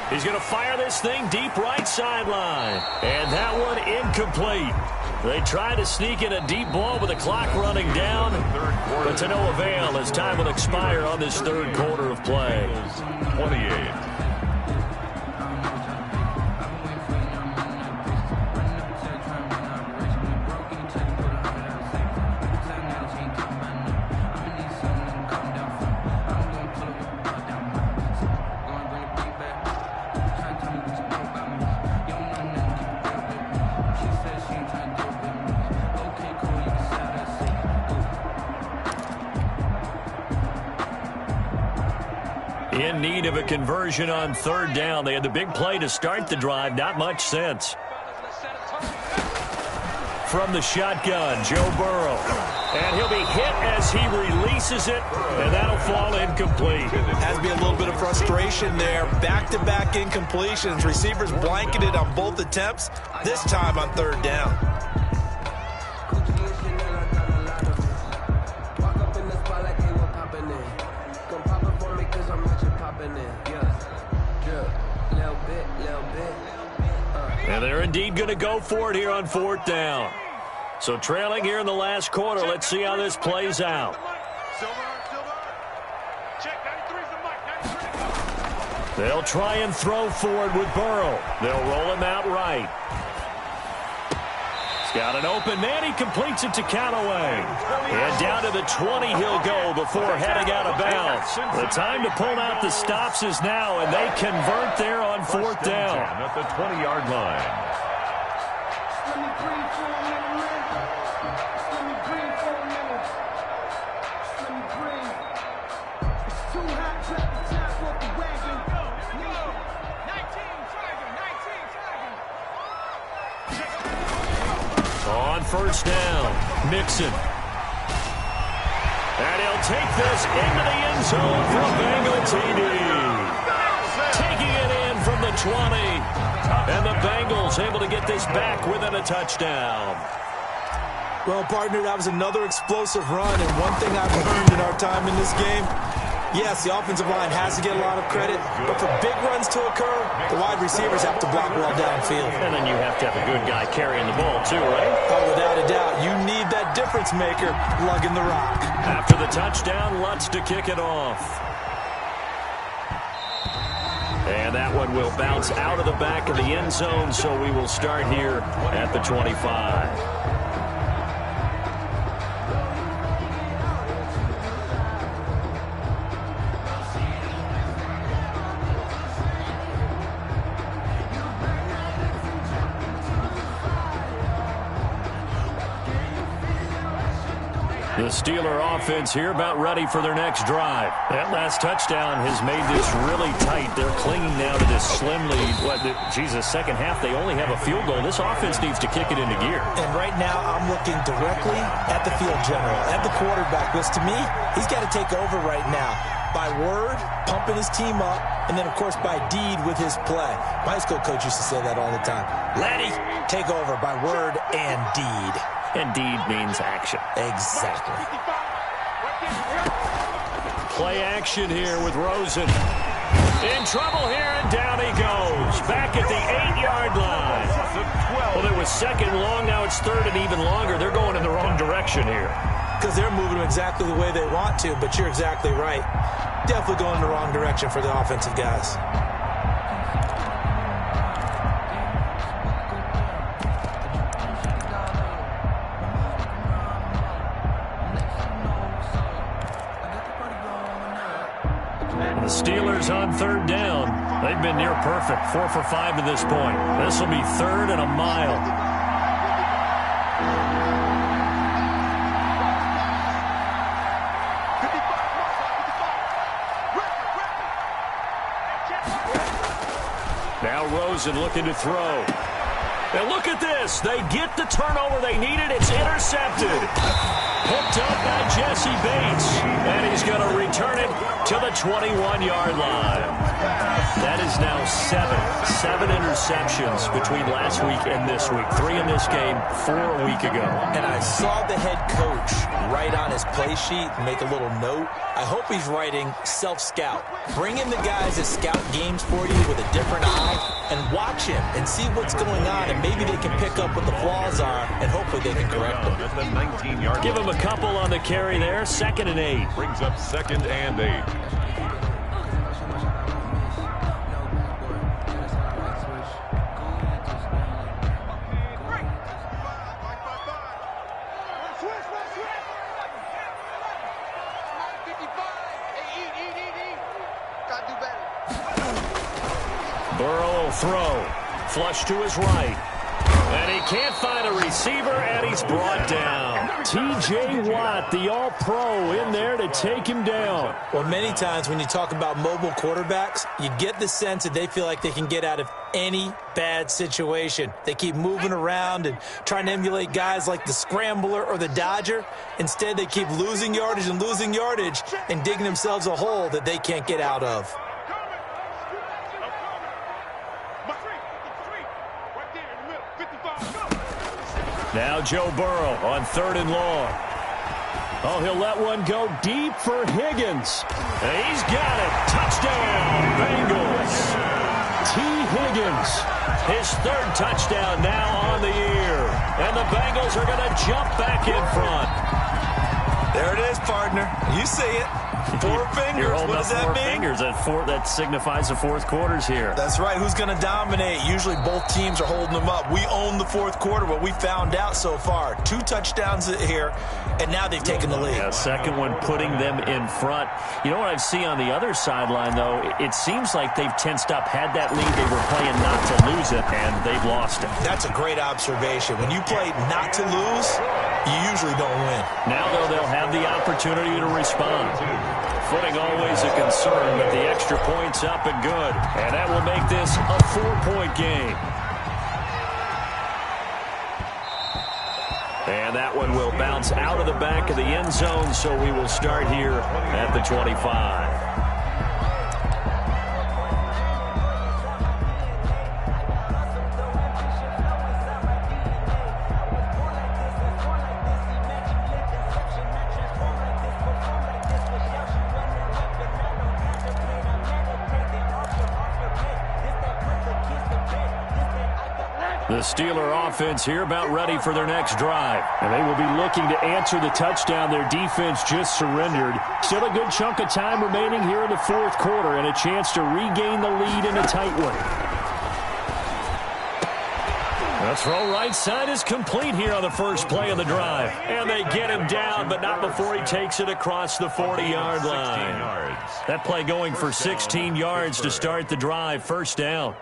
He's going to fire this thing deep right sideline. And that one incomplete. They try to sneak in a deep ball with the clock running down, but to no avail as time will expire on this third quarter of play. 28. In need of a conversion on third down. They had the big play to start the drive. Not much sense. From the shotgun, Joe Burrow. And he'll be hit as he releases it, and that'll fall incomplete. Has to be a little bit of frustration there. Back-to-back incompletions. Receivers blanketed on both attempts, this time on third down. And they're indeed going to go for it here on fourth down. So trailing here in the last quarter. Let's see how this plays out. They'll try and throw forward with Burrow. They'll roll him out right. He's got an open man. He completes it to Callaway. And down to the 20 he'll go before heading out of bounds. The time to pull out the stops is now, and they convert there on fourth down. At the 20-yard line. On first down, Mixon. And he'll take this into the end zone for a Bengal TD. Taking it in from the 20. And the Bengals able to get this back within a touchdown. Well, partner, that was another explosive run. And one thing I've learned in our time in this game, yes, the offensive line has to get a lot of credit, but for big runs to occur, the wide receivers have to block well downfield. And then you have to have a good guy carrying the ball too, right? Oh, without a doubt. You need that difference maker lugging the rock. After the touchdown, Lutz to kick it off. And that one will bounce out of the back of the end zone, so we will start here at the 25. The Steeler offense here about ready for their next drive. That last touchdown has made this really tight. They're clinging now to this slim lead. Second half, they only have a field goal. This offense needs to kick it into gear. And right now, I'm looking directly at the field general, at the quarterback, because to me, he's got to take over right now. By word, pumping his team up, and then, of course, by deed with his play. My high school coach used to say that all the time. Laddie, take over by word and deed. And deed means action. Exactly. Play action here with Rosen. In trouble here, and down he goes. Back at the 8-yard line. Well, it was second long, now it's third and even longer. They're going in the wrong direction here. Because they're moving them exactly the way they want to, but you're exactly right. Definitely going in the wrong direction for the offensive guys. The Steelers on third down. They've been near perfect. 4 for 5 to this point. This will be third and a mile. Now Rosen looking to throw. And look at this. They get the turnover they needed. It's intercepted. Picked up by Jesse Bates. And he's going to return it to the 21-yard line. That is now 7 interceptions between last week and this week. 3 in this game, 4 a week ago. And I saw the head coach write on his play sheet and make a little note. I hope he's writing self-scout. Bring in the guys that scout games for you with a different eye and watch him and see what's going on, and maybe they can pick up what the flaws are, and hopefully they can correct them. Give him a couple on the carry there. 2nd and 8. Brings up 2nd and 8. Burrow will throw. Flush to his right. And he can't find a receiver, and he's brought down. T.J. Watt, the all-pro, in there to take him down. Well, many times when you talk about mobile quarterbacks, you get the sense that they feel like they can get out of any bad situation. They keep moving around and trying to emulate guys like the Scrambler or the Dodger. Instead, they keep losing yardage and digging themselves a hole that they can't get out of. Now Joe Burrow on 3rd and long. Oh, he'll let one go deep for Higgins. And he's got it. Touchdown, Bengals. T. Higgins, his 3rd touchdown now on the year. And the Bengals are going to jump back in front. There it is, partner. You see it. 4 fingers. What does that mean? 4 fingers. That signifies the 4th quarter's here. That's right. Who's going to dominate? Usually both teams are holding them up. We own the 4th quarter. What we found out so far, 2 touchdowns here, and now they've taken the lead. Yeah, second one putting them in front. You know what I see on the other sideline, though? It seems like they've tensed up, had that lead. They were playing not to lose it, and they've lost it. That's a great observation. When you play not to lose, you usually don't win. Now, though, they'll have the opportunity to respond. Footing always a concern, but the extra point's up and good. And that will make this a 4-point game. And that one will bounce out of the back of the end zone, so we will start here at the 25. The Steeler offense here about ready for their next drive. And they will be looking to answer the touchdown their defense just surrendered. Still a good chunk of time remaining here in the 4th quarter and a chance to regain the lead in a tight one. The throw right side is complete here on the first play of the drive. And they get him down, but not before he takes it across the 40-yard line. That play going for 16 yards to start the drive. First down.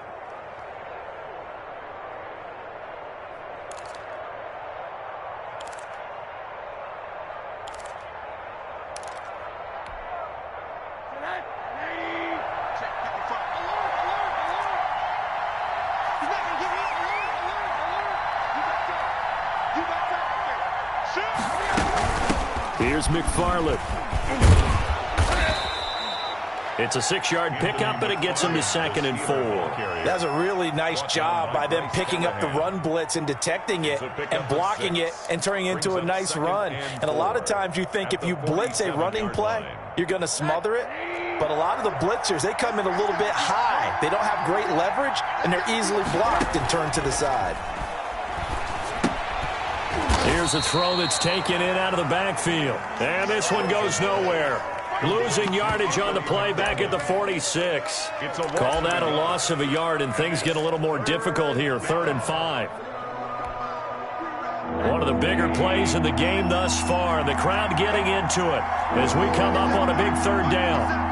Here's McFarland. It's a 6-yard pickup, and it gets him to 2nd and 4. That's a really nice job by them picking up the run blitz and detecting it and blocking it and turning it into a nice run. And a lot of times you think if you blitz a running play, you're going to smother it. But a lot of the blitzers, they come in a little bit high. They don't have great leverage, and they're easily blocked and turned to the side. Here's a throw that's taken in out of the backfield. And this one goes nowhere. Losing yardage on the play back at the 46. Call that a loss of a yard, and things get a little more difficult here. 3rd and 5. One of the bigger plays in the game thus far. The crowd getting into it as we come up on a big 3rd down.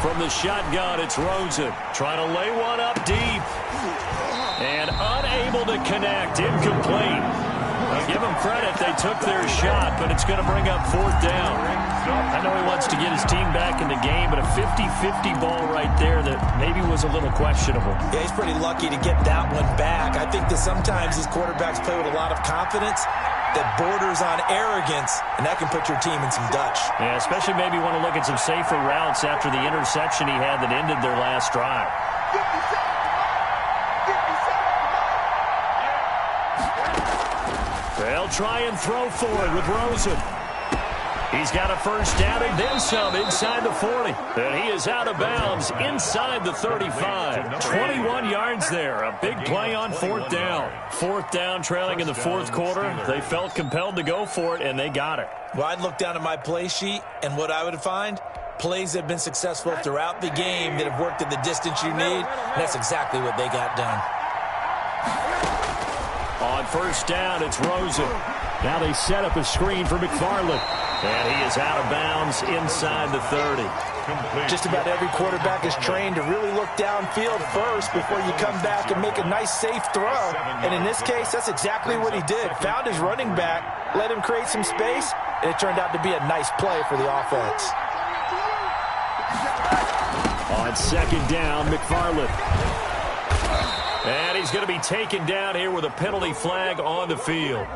From the shotgun, it's Rosen trying to lay one up deep. And unable to connect. Incomplete. Give them credit. They took their shot, but it's going to bring up 4th down. I know he wants to get his team back in the game, but a 50-50 ball right there that maybe was a little questionable. Yeah, he's pretty lucky to get that one back. I think that sometimes these quarterbacks play with a lot of confidence that borders on arrogance, and that can put your team in some Dutch. Yeah, especially maybe want to look at some safer routes after the interception he had that ended their last drive. They'll try and throw for it with Rosen. He's got a 1st down and then some inside the 40. And he is out of bounds inside the 35. 21 yards there. A big play on 4th down. 4th down trailing in the 4th quarter. They felt compelled to go for it, and they got it. Well, I'd look down at my play sheet, and what I would find, plays that have been successful throughout the game that have worked in the distance you need, and that's exactly what they got done. On 1st down, it's Rosen. Now they set up a screen for McFarland. And he is out of bounds inside the 30. Just about every quarterback is trained to really look downfield first before you come back and make a nice, safe throw. And in this case, that's exactly what he did. Found his running back, let him create some space, and it turned out to be a nice play for the offense. On 2nd down, McFarland. And he's going to be taken down here with a penalty flag on the field.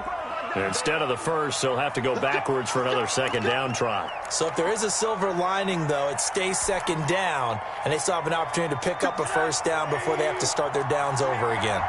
Instead of the 1st, they'll have to go backwards for another 2nd down try. So if there is a silver lining, though, it stays 2nd down, and they still have an opportunity to pick up a 1st down before they have to start their downs over again.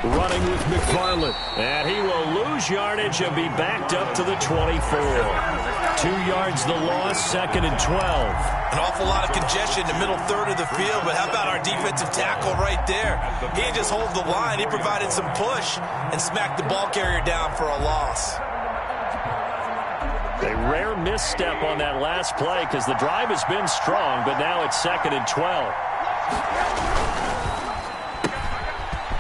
Running with McFarland. And he will lose yardage and be backed up to the 24. 2 yards the loss, 2nd and 12. An awful lot of congestion in the middle 3rd of the field, but how about our defensive tackle right there? He didn't just hold the line. He provided some push and smacked the ball carrier down for a loss. A rare misstep on that last play because the drive has been strong, but now it's 2nd and 12.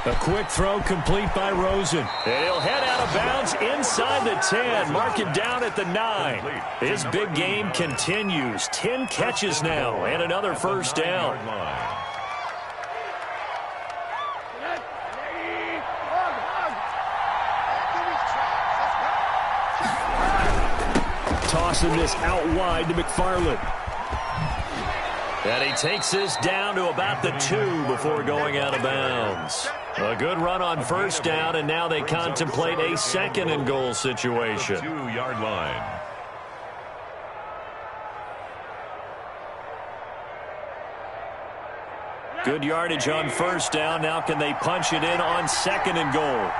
A quick throw complete by Rosen. And he'll head out of bounds inside the 10. Mark him down at the 9. His big game continues. 10 catches now and another 1st down. Tossing this out wide to McFarland. And he takes this down to about the 2 before going out of bounds. A good run on 1st down, and now they contemplate a 2nd and goal situation. 2-yard line. Good yardage on 1st down. Now can they punch it in on 2nd and goal?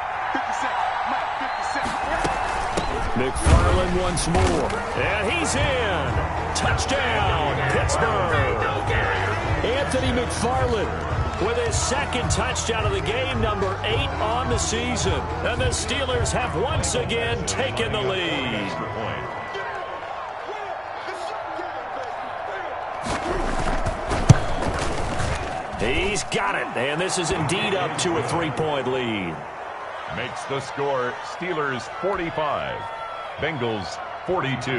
McFarland once more. And he's in. Touchdown, Pittsburgh. Anthony McFarland with his 2nd touchdown of the game, number 8 on the season. And the Steelers have once again taken the lead. He's got it, and this is indeed up to a 3-point lead. Makes the score Steelers 45, Bengals 42.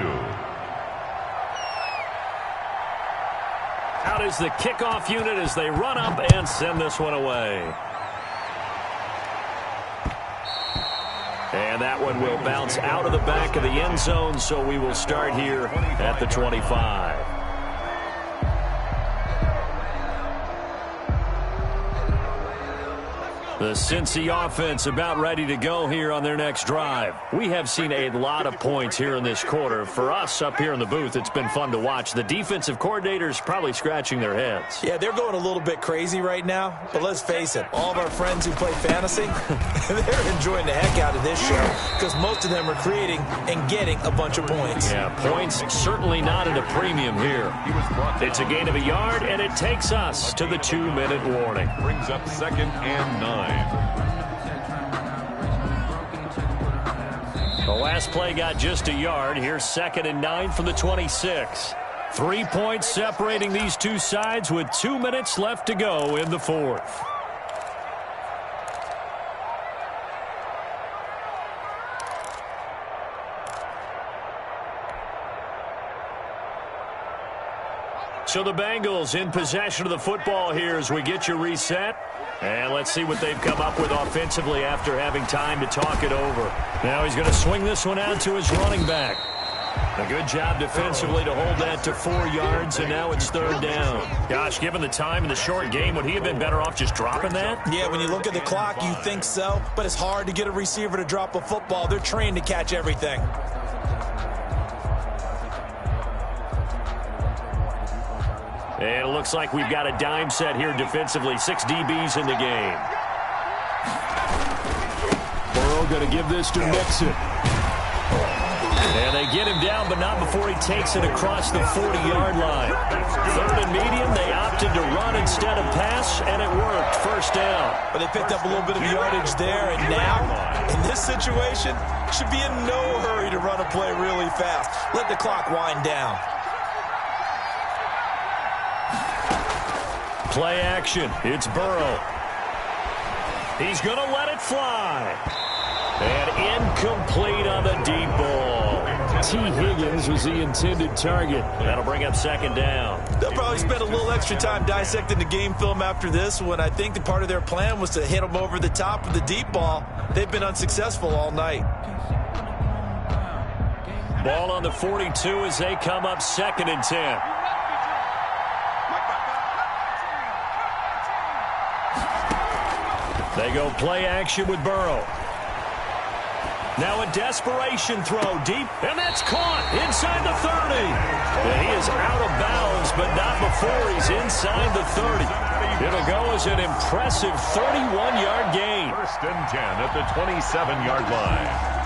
Out is the kickoff unit as they run up and send this one away. And that one will bounce out of the back of the end zone, so we will start here at the 25. The Cincy offense about ready to go here on their next drive. We have seen a lot of points here in this quarter. For us up here in the booth, it's been fun to watch. The defensive coordinators probably scratching their heads. Yeah, they're going a little bit crazy right now. But let's face it, all of our friends who play fantasy, they're enjoying the heck out of this show because most of them are creating and getting a bunch of points. Yeah, points certainly not at a premium here. It's a gain of a yard, and it takes us to the 2-minute warning. Brings up 2nd and 9. The last play got just a yard. Here's 2nd and 9 from the 26. 3 points separating these two sides with 2 minutes left to go in the fourth. So the Bengals in possession of the football here as we get you reset. And let's see what they've come up with offensively after having time to talk it over. Now he's going to swing this one out to his running back. A good job defensively to hold that to 4 yards, and now it's 3rd down. Gosh, given the time in the short game, would he have been better off just dropping that? Yeah, when you look at the clock, you think so. But it's hard to get a receiver to drop a football. They're trained to catch everything. And it looks like we've got a dime set here defensively. 6 DBs in the game. Burrow going to give this to Mixon. And they get him down, but not before he takes it across the 40-yard line. 3rd and medium, they opted to run instead of pass, and it worked. 1st down. But they picked up a little bit of yardage there, and now, in this situation, should be in no hurry to run a play really fast. Let the clock wind down. Play action. It's Burrow. He's going to let it fly. And incomplete on the deep ball. T. Higgins was the intended target. That'll bring up 2nd down. They'll probably spend a little extra time dissecting the game film after this one. I think the part of their plan was to hit them over the top of the deep ball. They've been unsuccessful all night. Ball on the 42 as they come up 2nd and 10. They go play action with Burrow. Now a desperation throw deep, and that's caught inside the 30. And he is out of bounds, but not before he's inside the 30. It'll go as an impressive 31-yard gain. 1st and 10 at the 27-yard line.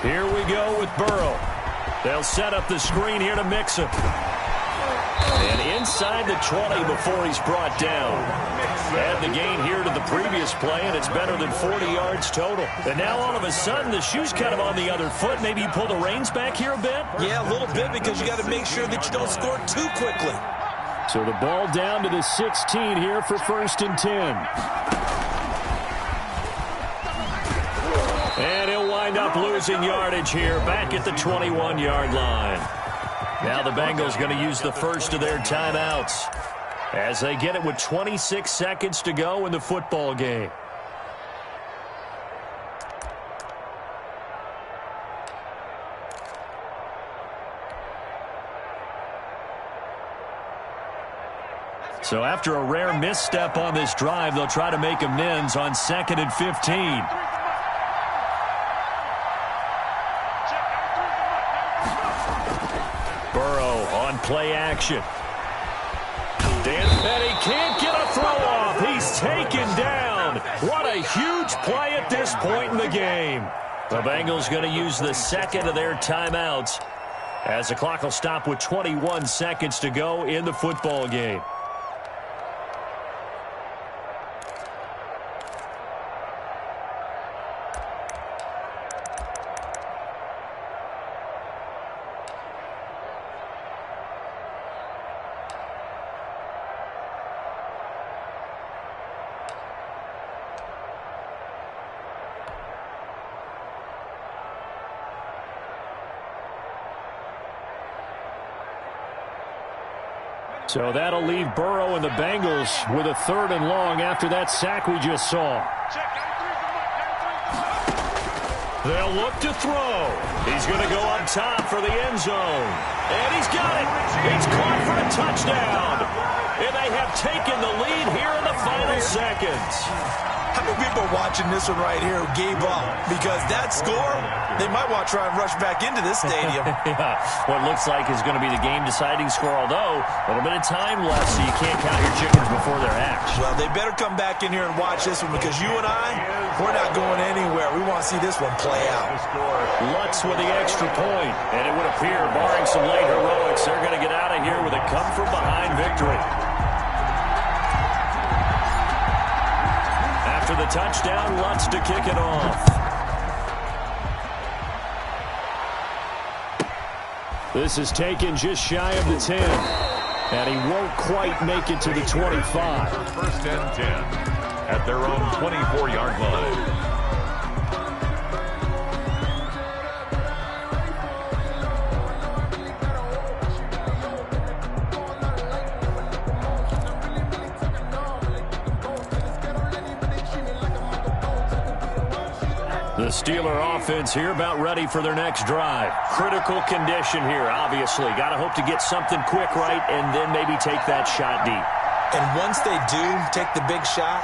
Here we go with Burrow. They'll set up the screen here to Mixon. And inside the 20 before he's brought down. Add the gain here to the previous play, and it's better than 40 yards total. And now all of a sudden, the shoe's kind of on the other foot. Maybe you pull the reins back here a bit? Yeah, a little bit because you got to make sure that you don't score too quickly. So the ball down to the 16 here for 1st and 10. And he'll wind up losing yardage here back at the 21-yard line. Now the Bengals going to use the first of their timeouts as they get it with 26 seconds to go in the football game. So after a rare misstep on this drive, they'll try to make amends on 2nd and 15. Play action. And he can't get a throw off. He's taken down. What a huge play at this point in the game. The Bengals going to use the 2nd of their timeouts as the clock will stop with 21 seconds to go in the football game. So that'll leave Burrow and the Bengals with a 3rd and long after that sack we just saw. They'll look to throw. He's going to go up top for the end zone. And he's got it. It's caught for a touchdown. And they have taken the lead here in the final seconds. How many people are watching this one right here who gave up? Because that score, they might want to try and rush back into this stadium. Yeah, what looks like is going to be the game-deciding score, although a little bit of time left, so you can't count your chickens before they're hatched. Well, they better come back in here and watch this one because you and I, we're not going anywhere. We want to see this one play out. Lutz with the extra point, and it would appear, barring some late heroics, they're going to get out of here with a come-from-behind victory. After the touchdown, Lutz to kick it off. This is taken just shy of the 10. And he won't quite make it to the 25. 1st and 10 at their own 24-yard line. The Steeler offense here about ready for their next drive. Critical condition here, obviously. Got to hope to get something quick right and then maybe take that shot deep. And once they do take the big shot,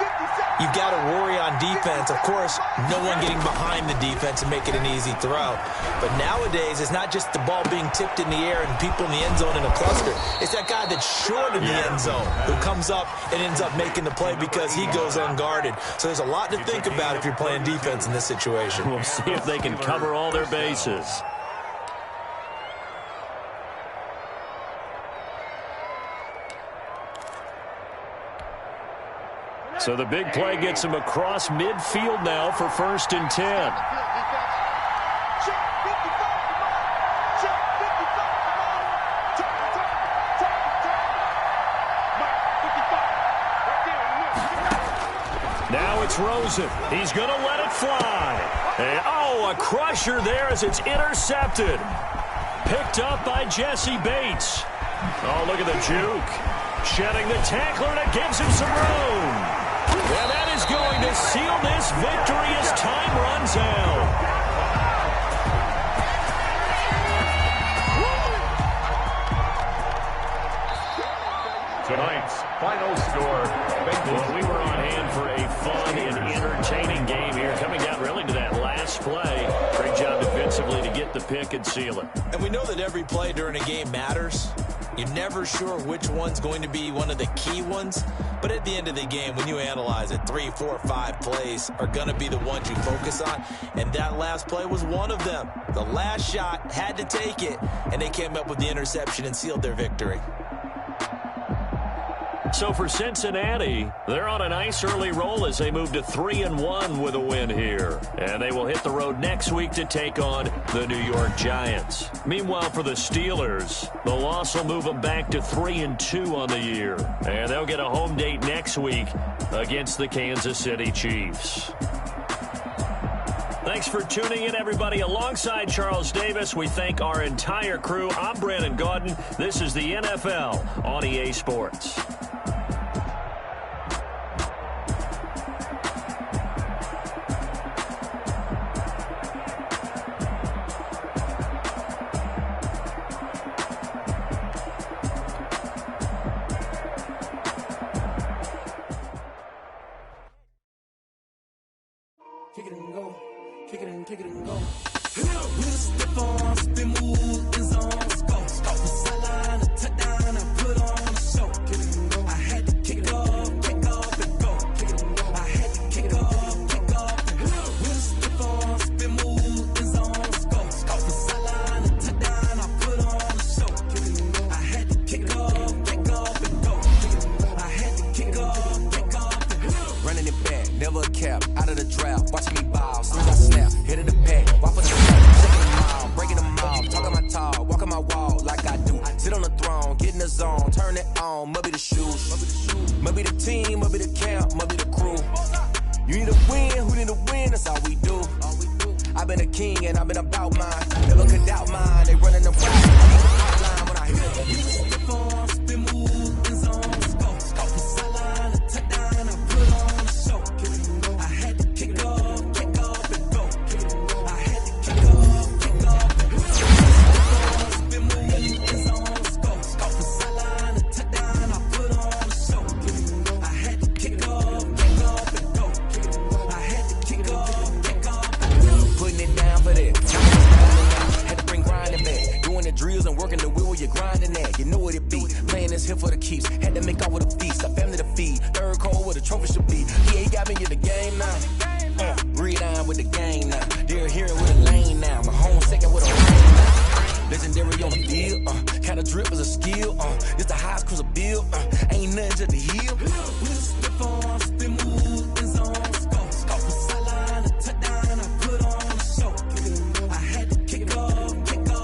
you've got to worry on defense. Of course, no one getting behind the defense and make it an easy throw. But nowadays, it's not just the ball being tipped in the air and people in the end zone in a cluster. It's that guy that's short in the end zone who comes up and ends up making the play because he goes unguarded. So there's a lot to think about if you're playing defense in this situation. We'll see if they can cover all their bases. So the big play gets him across midfield now for 1st and 10. Now it's Rosen. He's going to let it fly. And, a crusher there as it's intercepted. Picked up by Jesse Bates. Oh, look at the juke. Shedding the tackler, and it gives him some room. And that is going to seal this victory as time runs out. Tonight's final score. Well, we were on hand for a fun and entertaining game here. Coming down really to that last play. Great job defensively to get the pick and seal it. And we know that every play during a game matters. You're never sure which one's going to be one of the key ones. But at the end of the game, when you analyze it, 3, 4, 5 plays are going to be the ones you focus on. And that last play was one of them. The last shot had to take it, and they came up with the interception and sealed their victory. So for Cincinnati, they're on a nice early roll as they move to 3-1 with a win here. And they will hit the road next week to take on the New York Giants. Meanwhile, for the Steelers, the loss will move them back to 3-2 on the year. And they'll get a home date next week against the Kansas City Chiefs. Thanks for tuning in, everybody. Alongside Charles Davis, we thank our entire crew. I'm Brandon Gaudin. This is the NFL on EA Sports. Kick it and go. Kick it and go. We'll step on, spin, move, in zone, go. Sideline, a touchdown, I put on a show. Kick it and go. I had to kick it off and go. Kick it and go. I had to kick it off and go. We'll step on, spin, move, in zone, go. Sideline, a touchdown, I put on a show. Kick it and go. I had to kick it off and go. Kick it and go. I had to kick it off and go. Running it back, never a cap, out of the draft, watching me ball, soon as I snap, hit of the pack, walk for the pack, shaking them all, breaking them all, talking my tall, walking my wall like I do, sit on the throne, get in the zone, turn it on, must be the shoes, must be the team, must be the camp, must be the crew, you need to win, who need to win, that's all we do, I've been a king and I've been about mine, never could doubt mine, they running the route, I need the outline when I hit it. Step on, spin, move, with the gang now. They're here with a lane now. My home second with a rain now. Legendary on the field, kinda drip is a skill, it's the highest cruiser bill, ain't nothing to the hill. We step on, spin move, in zone, scope, from sideline to touchdown, I put on a show. I had to kick off and go.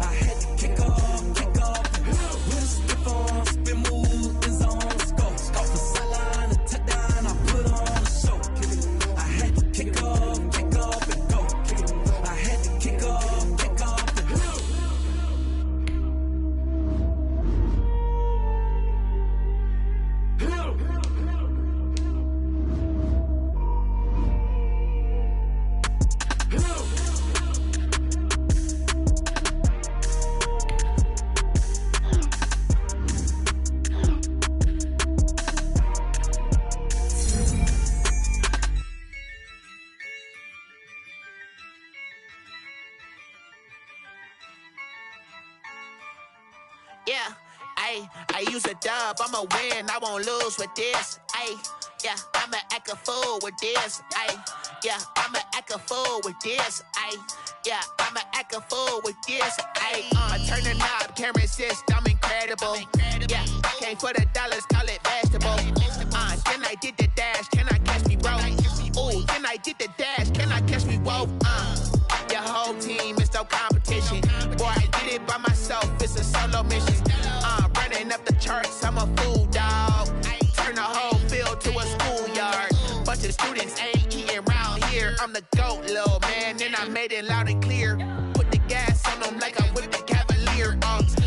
I had to kick off and go. We step on, spin move, in zone, scope, from sideline to touchdown, I put on a show. I had to kick off and go. I had to kick off and go. Yeah, I use a dub, I'ma win, I won't lose with this. Yeah, I'ma act a fool with this. Yeah, I'ma act a fool with this. Yeah, I'ma act a fool with this. I turn the knob, camera assist, I'm incredible. Yeah, came for the dollars, call it vegetable. Then I did the dash, can I catch me, bro? Ooh, then I did the dash, can I catch me, whoa? Your whole team is no competition. Boy, I did it by myself, it's a solo mission. Running up the charts, I'm a fool, dog. Turn the whole field to a schoolyard. Bunch of students ain't eating round here. I'm the GOAT, little man, and I made it loud and clear. Put the gas on them like I'm with the Cavalier.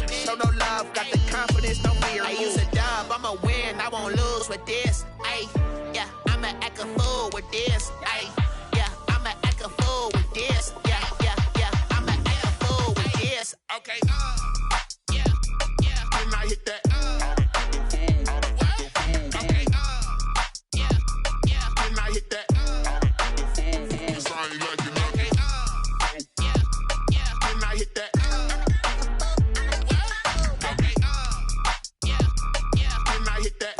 Show no love, got the confidence, no fear. I use a dub, I'ma win, I won't lose with this. Yeah, I'ma act a fool with this. Yeah, I'ma act a fool with this. Yeah, I'ma act a fool with this. Okay, yeah, when I hit that. Okay, yeah, when I hit that. Sorry, like you know. Okay, yeah, when I hit that. Okay, yeah, when I hit that.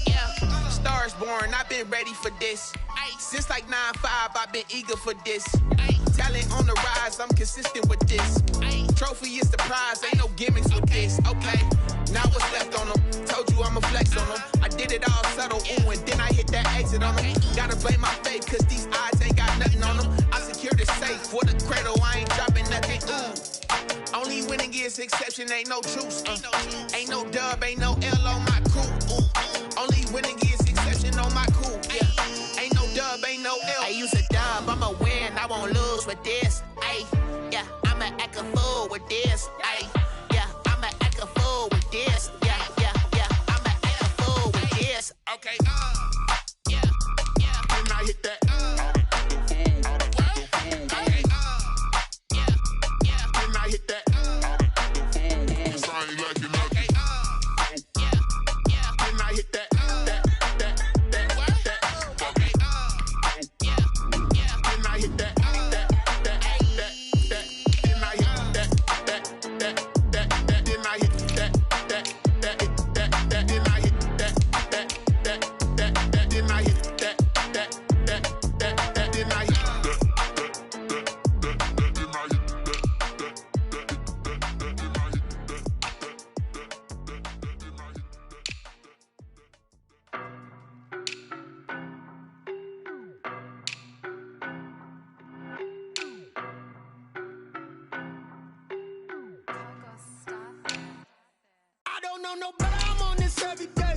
Yeah, stars born, I've been ready for this. Since like 9-5, I've been eager for this. Talent on the rise, I'm consistent with this. Trophy is the prize, ain't no gimmicks with this. Okay, now what's left on them? Told you I'ma flex on them. I did it all subtle, ooh, and then I hit that exit on them. Gotta blame my faith, cause these odds ain't got nothing on them. I secured the safe for the cradle, I ain't dropping nothing, ooh. Only winning is exception, ain't no truce. Ain't no dub, ain't no L on my crew. Ooh. Only winning is exception on my crew. Yeah, ain't no dub, ain't no L. I use a dub, I'ma win, I won't lose with this. Yeah, I'ma act a fool with this. Yeah, I'ma act a fool with this. Yeah, I'ma act a fool with this. Okay, yeah, when I hit that. Okay, yeah, when I hit that. Sorry, like you know. Okay, yeah, when I hit that. Okay, yeah, when I hit that. No, but I'm on this every day.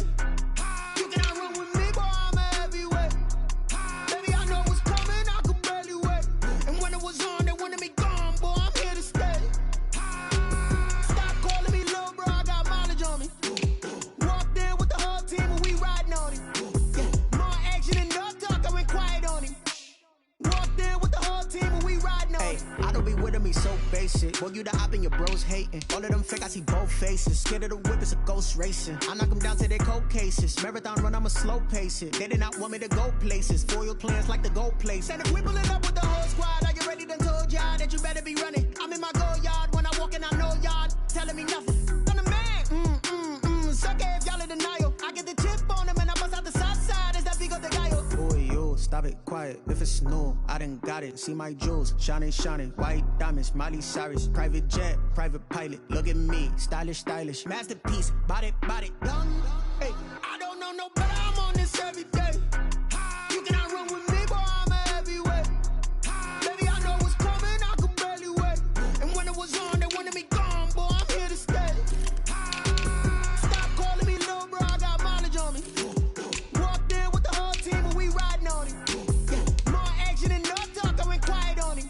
You cannot run with me, boy, I'm a heavyweight. Baby, I know what's coming, I could barely wait. And when it was on, they wanted me gone, boy, I'm here to stay. Stop calling me little bro, I got mileage on me. Walked in with the whole team and we riding on him. More action and no talk, I went quiet on him. Walked in with the whole team and we riding on him. I don't be with me so basic. Boy, you the op and your bros hating. All of them fake, I see both faces. Scared of the whip, it's a ghost racing. I knock them down to their cold cases. Marathon run, I'ma slow pace it. They did not want me to go places. Foil plans like the gold place. And if we pulling up with the whole squad, are you ready? Done told y'all that you better be running. I'm in my go yard. When I walk in, I know y'all telling me nothing. I'm the man. Suck it if y'all in denial. I get the chip on them and I bust out the south side. Is that Vigo de Gallo? stop it, quiet. If it's new, I done got it. See my jewels, shining, shining. White diamonds, Miley Cyrus. Private jet, private pilot. Look at me, stylish, stylish. Masterpiece, body, young. Hey, I don't know no better. I'm on this every day. You cannot run with me, boy. I'm a heavyweight. Baby, I know what's coming. I could barely wait. And when it was on, they wanted me gone, boy. I'm here to stay. Stop calling me little bro. I got mileage on me. Walked in with the whole team, and we riding on it. Yeah, more action and no talk. I went quiet on him.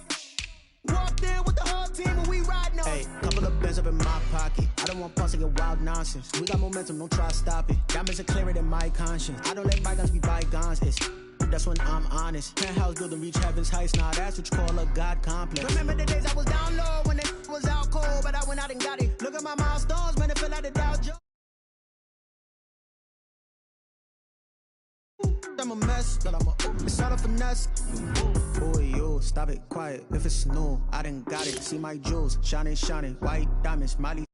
Walked in with the whole team, and we riding on it. Hey, couple of bands up in my pocket. I don't want pulse and wild nonsense. We got momentum, don't try to stop it. Diamonds are clearer than my conscience. I don't let bygones be bygones. That's when I'm honest. Penthouse building, reach heaven's heights. Nah, that's what you call a God complex. Remember the days I was down low when it was out cold, but I went out and got it. Look at my milestones, man, it feel like the Dow Jones. I'm a mess, but it's all a finesse. Boy, you, stop it, quiet. If it's new, I done got it. See my jewels, shining, shining. White diamonds, Miley.